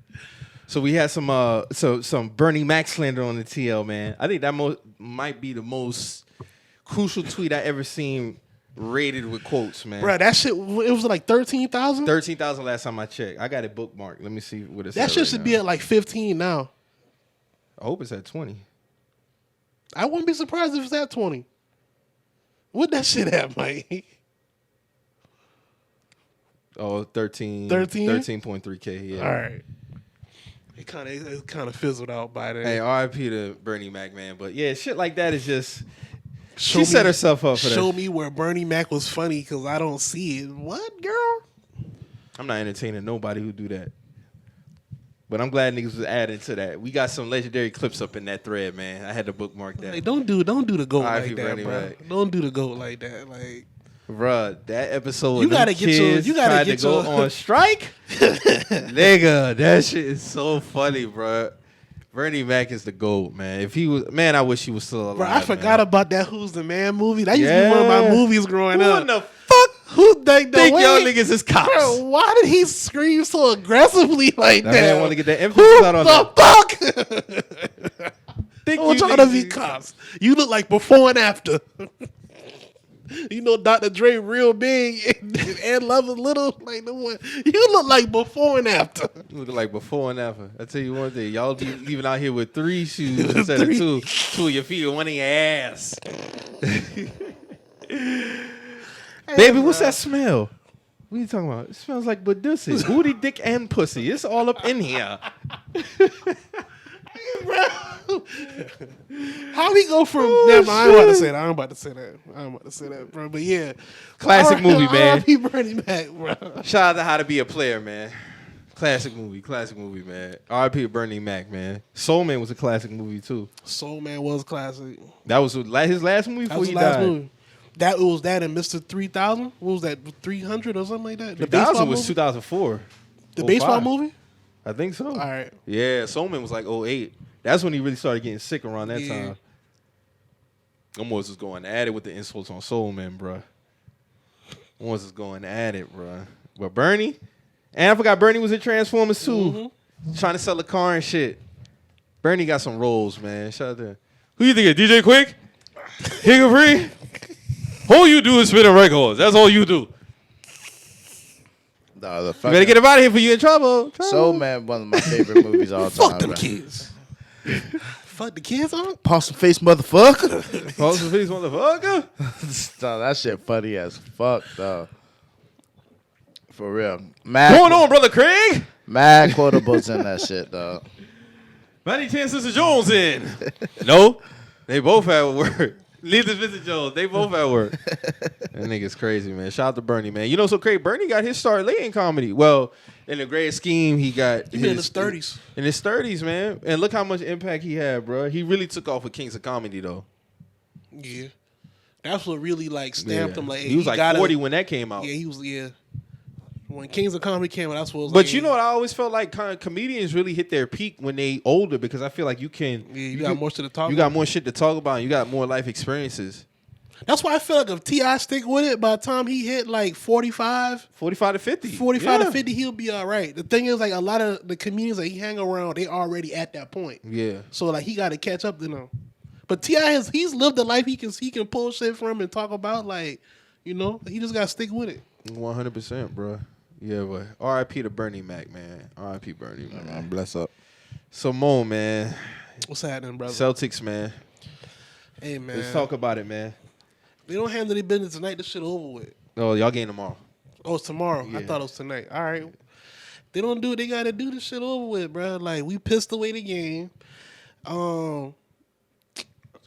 So we had some Bernie Mac slander on the TL, man. I think that might be the most crucial tweet I ever seen rated with quotes, man. Bro, that shit, it was like 13,000? 13,000 last time I checked. I got it bookmarked. Let me see what it's That shit right should now. be at like 15 now. I hope it's at 20. I wouldn't be surprised if it's at 20. What that shit at, Mike? Oh, 13. 13? 13.3K, yeah. All right. It kind of fizzled out by then. Hey, RIP to Bernie Mac, man. But yeah, shit like that is just... Show She set herself up for that. Show me where Bernie Mac was funny because I don't see it. What, girl? I'm not entertaining nobody who do that. But I'm glad niggas was adding to that. We got some legendary clips up in that thread, man. I had to bookmark that. Like, don't do the goat R.I.P. like that, Bernie bro. Mac. Don't do the goat like that. Like, Bruh, that episode You when gotta them get your- kids you gotta tried get to go your- on strike. Nigga, that shit is so funny, bruh. Bernie Mac is the GOAT, man. If he was, man, I wish he was still alive. bro, I forgot man. about that Who's the Man movie. That used to be one of my movies growing Who up. in the fuck Who think y'all niggas is cops? Bro, why did he scream so aggressively like That that? man want to get that emphasis Who out on the that. fuck? Think Don't you try to niggas be is- cops. You look like before and after. You know Dr. Dre real big and Love is little. Like the one. You look like before and after. Looking like before and after. I tell you one thing, y'all be leaving out here with 3 shoes instead of 2. 2 of your feet and 1 in your ass. Baby, what's that smell? What are you talking about? It smells like Badussy. Booty, dick, and pussy. It's all up in here. How we go from? Never mind, I ain't about to say that. I ain't about to say that, bro. But yeah, Classic movie, man. R.I.P. Bernie Mac, bro. Shout out to How to Be a Player, man. Classic movie, man. R.I.P. to Bernie Mac, man. Soul Man was a classic movie, too. Soul Man was classic. That was his last movie That before was he the last died. movie. That was that and Mr. 3000. What was that? 300 or something like that. The 2000 baseball was movie. 2004. The baseball 05. movie. I think so. All right. Yeah, Soul Man was like 08. That's when he really started getting sick around that Yeah. time. Almost was going at it with the insults on Soul Man, bro. Almost was going at it, bro. But Bernie, and I forgot Bernie was in Transformers too, trying to sell a car and shit. Bernie got some roles, man. Shout out to him. Who you think of? DJ Quick? Higa Free? All you do is spin a records. That's all you do. No, the You fucking better get him out of here for you in trouble. Soul Man, one of my favorite movies all time. Fuck them bro. kids. Fuck the kids on. Possum face motherfucker. Pause the face, motherfucker. No, that shit funny as fuck, though. For real. Going Mad, on, brother Craig? mad quotables in that shit, though. Manny Tan, Sister Jones in. No, they both at work. Neither Mr. Jones. They both at work. That nigga's crazy, man. Shout out to Bernie, man. You know, so crazy. Bernie got his start late in comedy. Well, in the great scheme, he got He been in his 30s. In his 30s, man. And look how much impact he had, bro. He really took off with Kings of Comedy, though. Yeah. That's what really like stamped Yeah. him. Like he was like 40 when that came out. Yeah, he was. Yeah. When Kings of Comedy came out, that's what it was. But like, you know what? I always felt like kind of comedians really hit their peak when they older because I feel like you can. Yeah, you got more shit to talk You about. got more shit to talk about. And you got more life experiences. That's why I feel like if T.I. stick with it, by the time he hit like 45, 45 to 50. 45 Yeah. to 50, he'll be all right. The thing is, like, a lot of the comedians that he hang around, they already at that point. Yeah. So, like, he got to catch up to them. But T.I. he's lived a life he can pull shit from and talk about, like, you know, he just got to stick with it. 100%, bro. Yeah, but R.I.P. to Bernie Mac, man. R.I.P. Bernie, man. Bless up. So, Mo, man. What's happening, brother? Celtics, man. Hey, man. Let's talk about it, man. They don't handle their business tonight. This shit over with. Oh, y'all game tomorrow. Oh, it's tomorrow. I Yeah. thought it was tonight. All right. They don't do what they got to do. This shit over with, bro. Like, we pissed away the game.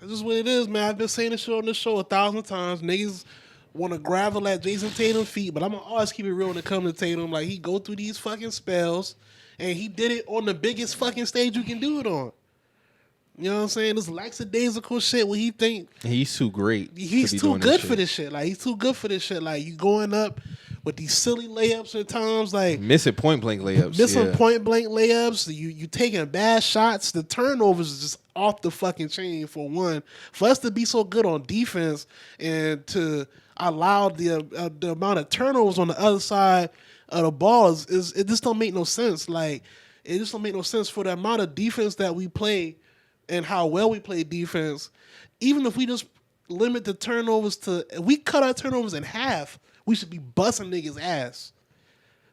This is what it is, man. I've been saying this shit on this show 1,000 times. Niggas want to gravel at Jason Tatum's feet, but I'm going to always keep it real when it comes to Tatum. Like, he go through these fucking spells, and he did it on the biggest fucking stage you can do it on. You know what I'm saying? This lackadaisical shit where he think He's too great. he's to be too doing good shit. for this shit. Like, he's too good for this shit. Like, you going up with these silly layups at times, like Missing point blank layups. missing yeah. point blank layups. You taking bad shots. The turnovers is just off the fucking chain for one. For us to be so good on defense and to allow the amount of turnovers on the other side of the ball is it just don't make no sense. Like, It just don't make no sense for the amount of defense that we play and how well we play defense. Even if we just limit the turnovers if we cut our turnovers in half, we should be busting niggas' ass.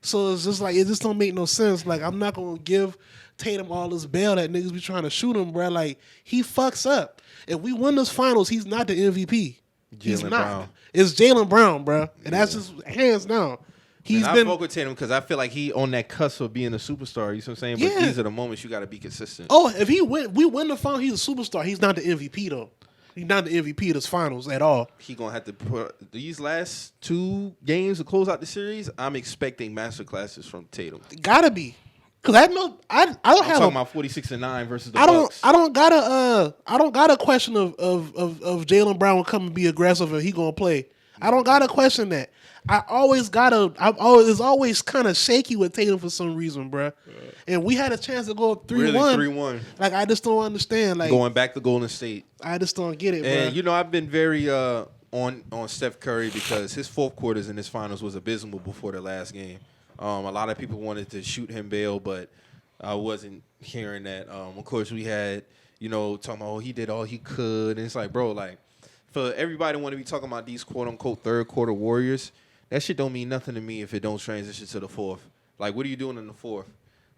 So it's just like, it just don't make no sense. Like, I'm not going to give Tatum all this bail that niggas be trying to shoot him, bro. Like, he fucks up. If we win this finals, he's not the MVP. He's not. Brown. It's Jaylen Brown, bro. And that's just hands down. I fuck with Tatum because I feel like he on that cusp of being a superstar. You know what I'm saying? But these are the moments you got to be consistent. Oh, if we win the final, he's a superstar. He's not the MVP, though. He's not the MVP of this finals at all. He going to have to put these last 2 games to close out the series. I'm expecting masterclasses from Tatum. Gotta be. Because I don't I'm have talking about 46-9 versus the Bucks. I don't got a question of Jaylen Brown will come and be aggressive and he gonna play. I don't got to question that. It's always kind of shaky with Tatum for some reason, bro. And we had a chance to go 3-1. Really 3-1. Like, I just don't understand. Like, going back to Golden State. I just don't get it, bro. And, you know, I've been very on Steph Curry because his fourth quarters in this finals was abysmal before the last game. A lot of people wanted to shoot him bail, but I wasn't hearing that. Of course, we had, you know, talking about, he did all he could. And it's like, bro, like, for everybody want to be talking about these quote-unquote third-quarter warriors, that shit don't mean nothing to me if it don't transition to the fourth. Like, what are you doing in the fourth?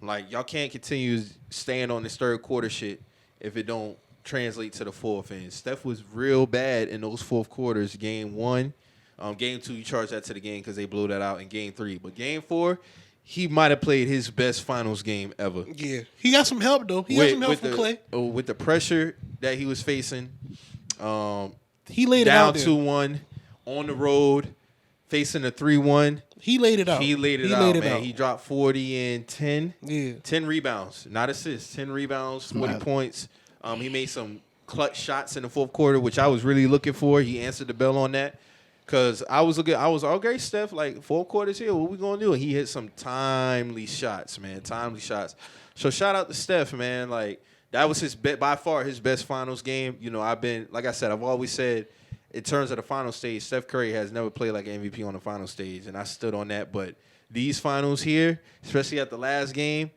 Like, y'all can't continue staying on this third-quarter shit if it don't translate to the fourth. And Steph was real bad in those fourth quarters. Game 1. Game 2, you charge that to the game because they blew that out in Game 3. But Game 4, he might have played his best finals game ever. Yeah. He got some help, though. He got some help from Clay. With the pressure that he was facing, he laid it out there. Down 2-1, on the road, facing a 3-1. He laid it out. He laid it out, man. He dropped 40 and 10. Yeah. 10 rebounds, not assists. 10 rebounds, 40 points. He made some clutch shots in the fourth quarter, which I was really looking for. He answered the bell on that. Because I was okay, Steph, like, 4 quarters here, what we going to do? And he hit some timely shots, man, timely shots. So shout out to Steph, man. Like, that was by far his best finals game. You know, I've always said, in terms of the final stage, Steph Curry has never played like an MVP on the final stage, and I stood on that. But these finals here, especially at the last game,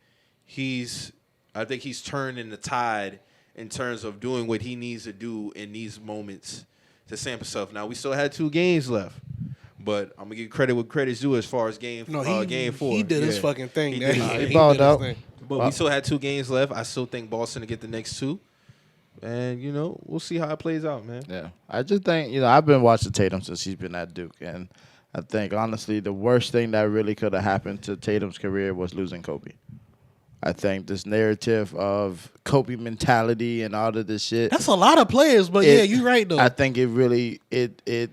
I think he's turning the tide in terms of doing what he needs to do in these moments to stamp himself. Now, we still had 2 games left, but I'm going to give credit what credit's due as far as game 4. He did his fucking thing. He balled out. But we still had 2 games left. I still think Boston to get the next 2. And, you know, we'll see how it plays out, man. Yeah. I just think, you know, I've been watching Tatum since he's been at Duke. And I think, honestly, the worst thing that really could have happened to Tatum's career was losing Kobe. I think this narrative of Kobe mentality and all of this shit. That's a lot of players, but yeah, you're right, though. I think it really, it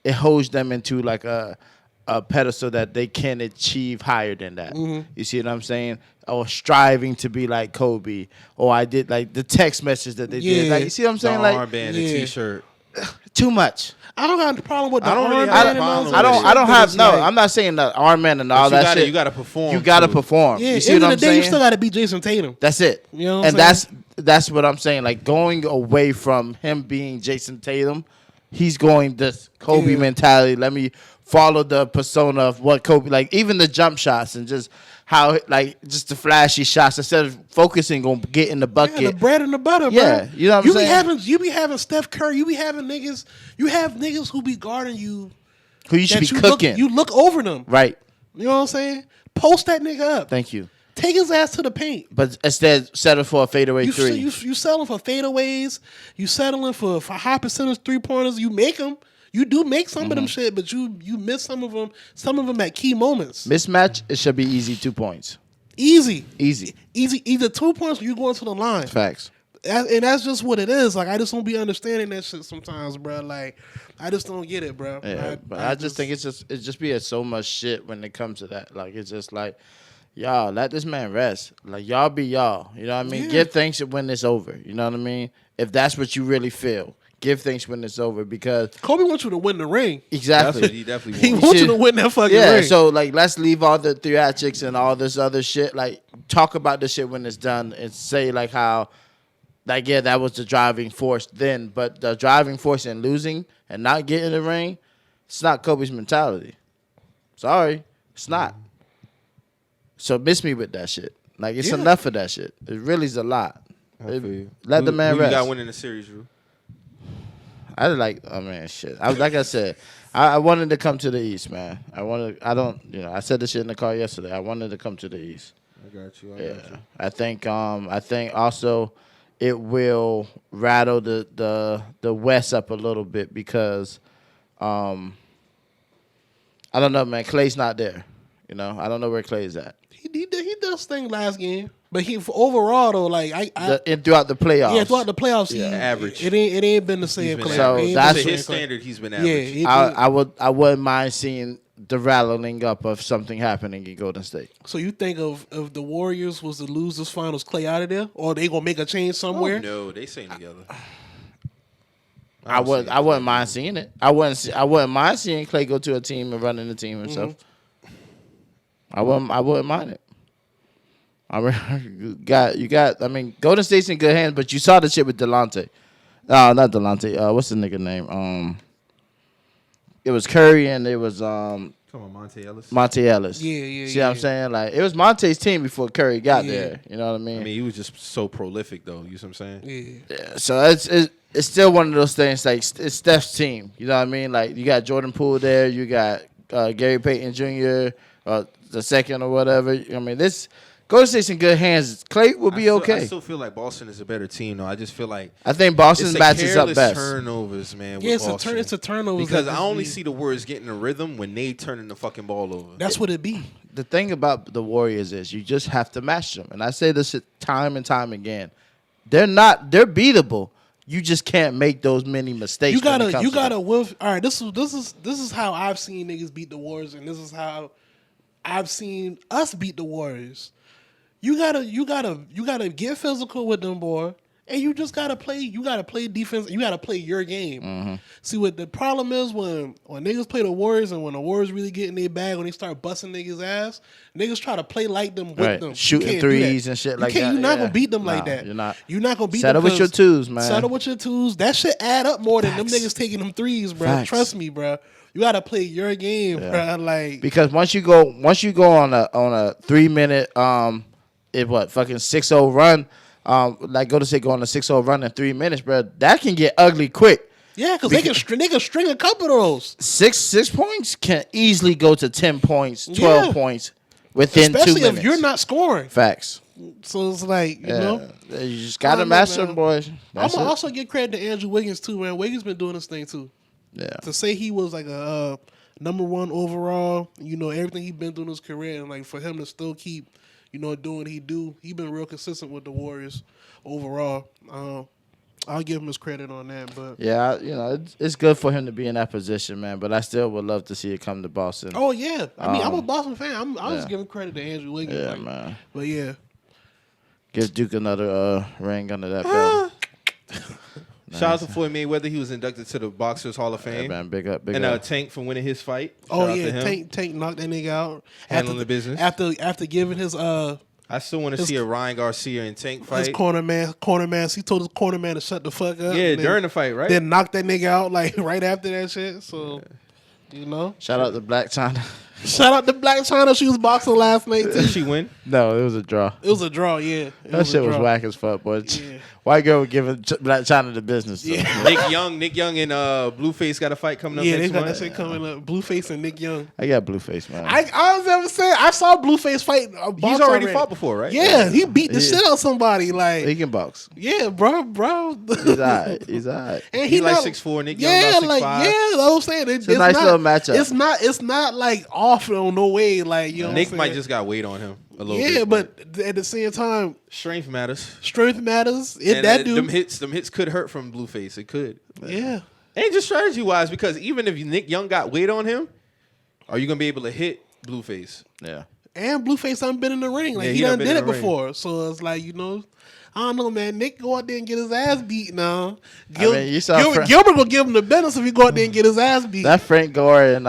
holds them into like a pedestal that they can achieve higher than that. Mm-hmm. You see what I'm saying? Or striving to be like Kobe. Or I did like the text message that they did. Like, you see what I'm saying? The armband, the T-shirt. Too much. I don't have a problem with the armband. I'm not saying the armband and all that shit. You got to perform. You got to perform. Yeah, you see what I'm saying? You still got to be Jason Tatum. That's it. You know what I'm saying? That's what I'm saying. Like, going away from him being Jason Tatum, he's going this Kobe mentality. Let me follow the persona of what Kobe, like, even the jump shots and just how, like, just the flashy shots instead of focusing on getting the bucket. Yeah, the bread and the butter, bro. Yeah, you know what I'm saying? You be having Steph Curry. You be having niggas. You have niggas who be guarding you. Who you should be cooking. You look over them. Right. You know what I'm saying? Post that nigga up. Thank you. Take his ass to the paint. But instead, settle for a fadeaway 3. You settling for fadeaways. You settling for high percentage 3-pointers. You make them. You do make some of them shit, but you miss some of them. Some of them at key moments. Mismatch, it should be easy 2 points. Easy. Either 2 points when you going to the line. Facts. And that's just what it is. Like, I just don't be understanding that shit sometimes, bro. Like, I just don't get it, bro. Yeah, I just think it just be so much shit when it comes to that. Like, it's just like, y'all, let this man rest. Like, y'all be y'all. You know what I mean? Yeah. Give thanks when it's over. You know what I mean? If that's what you really feel. Give thanks when it's over because Kobe wants you to win the ring. Exactly. That's what he definitely wants. He wants you to win that fucking ring. Yeah, so like let's leave all the theatrics and all this other shit. Like talk about the shit when it's done and say like how like yeah, that was the driving force then, but the driving force in losing and not getting the ring, it's not Kobe's mentality. Sorry, it's not. So miss me with that shit. Like, it's enough of that shit. It really is a lot. Let the man who rest. You got winning the series, Drew? Shit. Like I said, I wanted to come to the East, man. I said this shit in the car yesterday. I wanted to come to the East. I got you. I think also it will rattle the West up a little bit because I don't know, man. Clay's not there. I don't know where Clay's at. He did his thing last game, but overall though, like throughout the playoffs. Yeah, throughout the playoffs, average. It ain't been the same. Clay. So that's his standard. He's been average. Yeah, I wouldn't mind seeing the rattling up of something happening in Golden State. So you think of the Warriors was to lose this finals, Clay out of there, or they gonna make a change somewhere? Oh, no, they staying together. I wouldn't mind seeing it. I wouldn't mind seeing Clay go to a team and running the team himself. I wouldn't mind it. Golden State's in good hands, but you saw the shit with Delonte. No, not Delonte. What's the nigga name? It was Curry and it was Come on, Monte Ellis. Monte Ellis. Yeah. See what I'm saying? Like, it was Monte's team before Curry got there. You know what I mean? I mean, he was just so prolific, though. You know what I'm saying? Yeah. So it's still one of those things. Like, it's Steph's team. You know what I mean? Like, you got Jordan Poole there. You got Gary Payton Jr. The second or whatever. I mean, this Golden State's in good hands. Clay will be okay. I still feel like Boston is a better team, though. I just feel like I think Boston matches up best. Turnovers, man. Yeah, Boston. it's a turnover because I only see the Warriors getting a rhythm when they turning the fucking ball over. That's what it be. The thing about the Warriors is you just have to match them, and I say this time and time again. They're beatable. You just can't make those many mistakes. You gotta whiff. All right, this is how I've seen niggas beat the Warriors, and this is how I've seen us beat the Warriors. You gotta get physical with them, boy, and you just gotta play. You gotta play defense. You gotta play your game. Mm-hmm. See what the problem is when niggas play the Warriors, and when the Warriors really get in their bag, when they start busting niggas ass, niggas try to play like them with them, shooting threes and shit like that. You're not gonna beat them like that. You're not. You're not gonna beat them. Settle with your twos, man. Settle with your twos. That shit add up more than them niggas taking them threes, bro. Facts. Trust me, bro. You gotta play your game, bro. Like, because once you go on a 3-minute fucking 6-0 run, like Golden State go on a 6-0 run in 3 minutes, bro. That can get ugly quick. Yeah, because they can string a couple of those. 6 points can easily go to 10 points, 12 points within 2 minutes. Especially if you're not scoring. Facts. So it's like, you know. You just got to master them, boys. I'm going to also give credit to Andrew Wiggins, too, man. Wiggins been doing this thing, too. Yeah. To say he was like a number one overall, everything he's been through in his career, and like for him to still keep, doing what he do, he been real consistent with the Warriors overall. I'll give him his credit on that. But yeah, it's good for him to be in that position, man. But I still would love to see it come to Boston. Oh yeah, I mean I'm a Boston fan. I was giving credit to Andrew Wiggins. Yeah, man. But yeah, give Duke another ring under that belt. Shout out to Floyd Mayweather. He was inducted to the Boxers Hall of Fame. Yeah, man, big up. And Tank for winning his fight. Shout out to him. Tank knocked that nigga out. Handling the business. After giving his I still want to see a Ryan Garcia and Tank fight. His corner man. He told his corner man to shut the fuck up. Yeah, during the fight, right? Then knocked that nigga out like right after that shit. So, Shout out to Black China. Shout out to Black China. She was boxing last night too. Did she win? No, it was a draw. It was a draw, yeah. That shit was whack as fuck, boy. Yeah. White girl was giving Black China the business. Yeah. Nick Young and Blueface got a fight coming up next month. Yeah, they got that shit coming up. Blueface and Nick Young. I got Blueface, man. I was ever saying I saw Blueface fight. He's already fought before, right? Yeah, he beat the shit out of somebody. Like, he can box. Yeah, bro. He's alright. And he like 6'4", Nick Young about 6'5". Yeah, that's what I'm saying. It's a nice little matchup. It's not like off on no way. Like, Nick might just got weight on him a little bit. Yeah, but at the same time, strength matters. Them hits could hurt from Blueface. It could. Yeah. And just strategy wise, because even if Nick Young got weight on him, are you gonna be able to hit Blueface? Yeah. And Blueface haven't been in the ring. Like, he done did it before. So it's like, I don't know, man. Nick go out there and get his ass beat now. Gilbert gonna give him the business if he go out there and get his ass beat. That Frank Gore and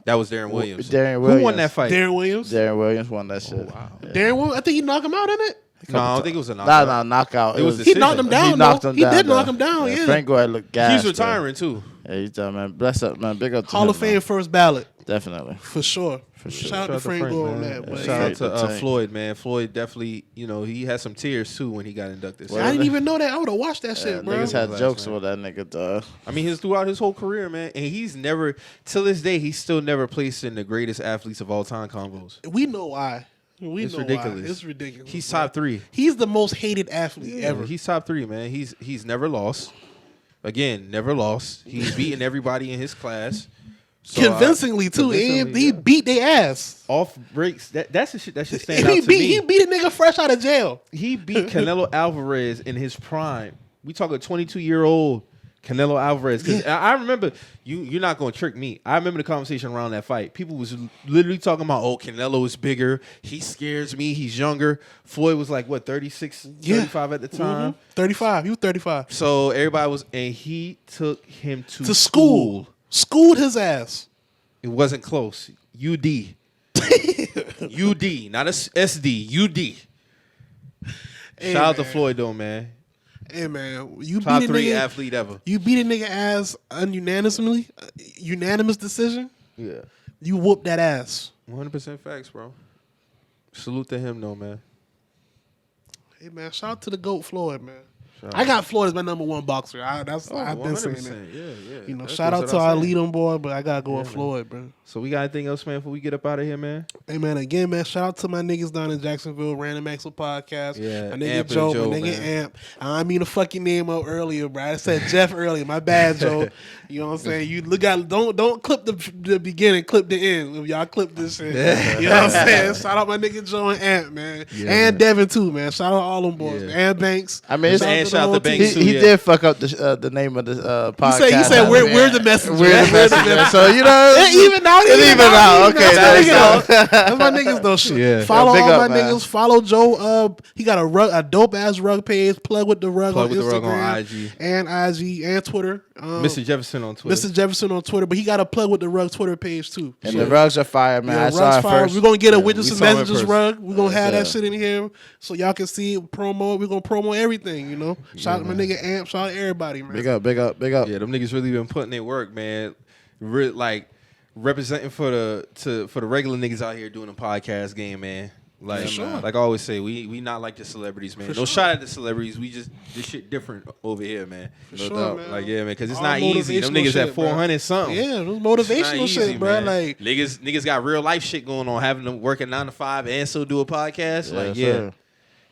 that was Darren Williams. Who won that fight? Darren Williams won that shit. Oh, wow. Yeah. Darren Williams, I think he knocked him out, in it? No, I don't think it was a knockout. No, knockout. He knocked him down. He did knock him down. Yeah. Frank Gore looked gassed. He's retiring too. Yeah, he's done, man. Bless up, man. Big up to Hall of Fame first ballot. Definitely. For sure. Shout out to Franco on that. But Shout out to Floyd, man. Floyd definitely, he had some tears too when he got inducted. I didn't even know that. I would have watched that shit, bro. Niggas had jokes with that nigga, dog. I mean, throughout his whole career, man, and he's never, till this day, he's still never placed in the greatest athletes of all time combos. We know why. It's ridiculous. Why. It's ridiculous. He's top 3. He's the most hated athlete ever. He's top 3, man. He's never lost. Again, never lost. He's beaten everybody in his class. So, convincingly too. He beat their ass. Off breaks. That's the shit that should stand out to me. He beat a nigga fresh out of jail. He beat Canelo Alvarez in his prime. We talk a 22-year-old Canelo Alvarez. Because I remember, you're not going to trick me. I remember the conversation around that fight. People was literally talking about, Canelo is bigger. He scares me. He's younger. Floyd was like, 36, 35 at the time? 35. He was 35. So everybody was, and he took him to school. Schooled his ass. It wasn't close. UD. UD, not a SD. UD. Hey, Shout out to Floyd, though, man. Hey, man. You Top beat a 3 nigga, athlete ever. You beat a nigga ass unanimously. Unanimous decision. Yeah. You whooped that ass. 100% facts, bro. Salute to him, though, man. Hey, man. Shout out to the GOAT Floyd, man. I got Floyd as my number 1 boxer. I've been saying that. Yeah. Shout out to our lead boy, but I gotta go with Floyd, bro. So we got anything else, man, before we get up out of here, man? Hey, man, again, man, shout out to my niggas down in Jacksonville, Random Axel Podcast. Yeah, my nigga Amp Joe, Joe, my nigga man. Amp. I mean the fucking name up earlier, bro. I said Jeff earlier. My bad, Joe. You know what I'm saying? You look out. Don't clip the beginning. Clip the end. If y'all clip this shit, you know what I'm saying? Shout out my nigga Joe and Amp, man, and Devin too, man. Shout out all them boys, man. And Banks. I mean, shout out to Banks too. He did fuck up the name of the podcast. He said we're the messenger. We're the messenger. So even out. Okay, that's my niggas though. Shit. Yeah. Follow Big all up, my man. niggas. Follow Joe. He got a dope ass rug page. Plug with the rug on Instagram on IG and Twitter. Mr. Jefferson on Twitter. Mr. Jefferson on Twitter, but he got a plug with the rug Twitter page too. And the rugs are fire, man. I saw it first. We're gonna get a Witness and saw it Messages first. rug. We're gonna have that shit in here so y'all can see it, promo. We're gonna promo everything, Shout out to my nigga Amp. Shout out to everybody, man. Big up. Yeah, them niggas really been putting their work, man. Representing for the regular niggas out here doing the podcast game, man. Like I always say, we not like the celebrities, man. No shot at the celebrities. We just this shit different over here, man. No doubt, man. Like man, because it's All not easy. Them niggas at 400 something. Yeah, those motivational shit, bro. Man. Like niggas got real life shit going on, having them working 9 to 5 and still do a podcast.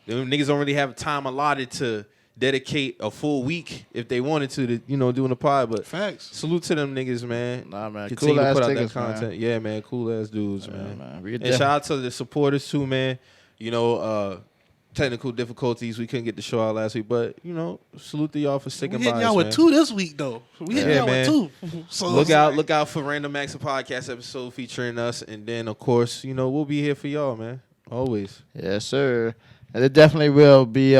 Them niggas don't really have time allotted to dedicate a full week if they wanted to doing a pod. But facts. Salute to them niggas, man. Nah, man. Continue Cool to ass put out that niggas, content. man. Yeah, man. Cool ass dudes, man. Man. And shout out to the supporters too, man. Technical difficulties. We couldn't get the show out last week, but salute to y'all for sticking by us. We hitting y'all with 2 this week though. We hitting y'all with 2. So look out for Random Acts podcast episode featuring us, and then of course we'll be here for y'all, man. Always. Yes, sir. And it definitely will be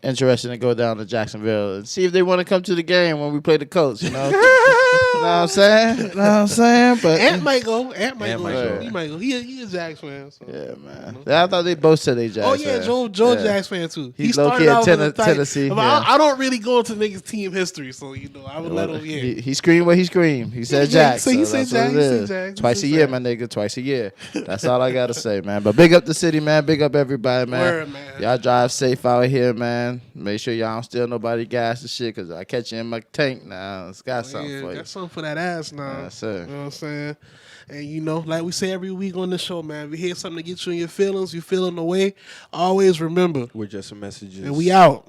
interesting to go down to Jacksonville and see if they want to come to the game when we play the Colts, You know what I'm saying? But Ant might go. He might go. He a Jags fan. So. Yeah, man. I thought they both said they Jags Oh, yeah, fan. Joe Jags fan, too. He's low-key at Tennessee. I don't really go into niggas' team history, so, I would let him, He screamed what he screamed. He said Jags. He said Jags. Twice a year, my nigga. Twice a year. That's all I got to say, man. But big up the city, man. Big up everybody, man. Word, man. Y'all drive safe out here, man. Make sure y'all don't steal nobody gas and shit, because I catch you in my tank now. It's got something for you. Got something for that ass now. Yes, sir. You know what I'm saying? And, like we say every week on the show, man, if you hear something to get you in your feelings, you feeling the way, always remember. We're just some messages. And we out.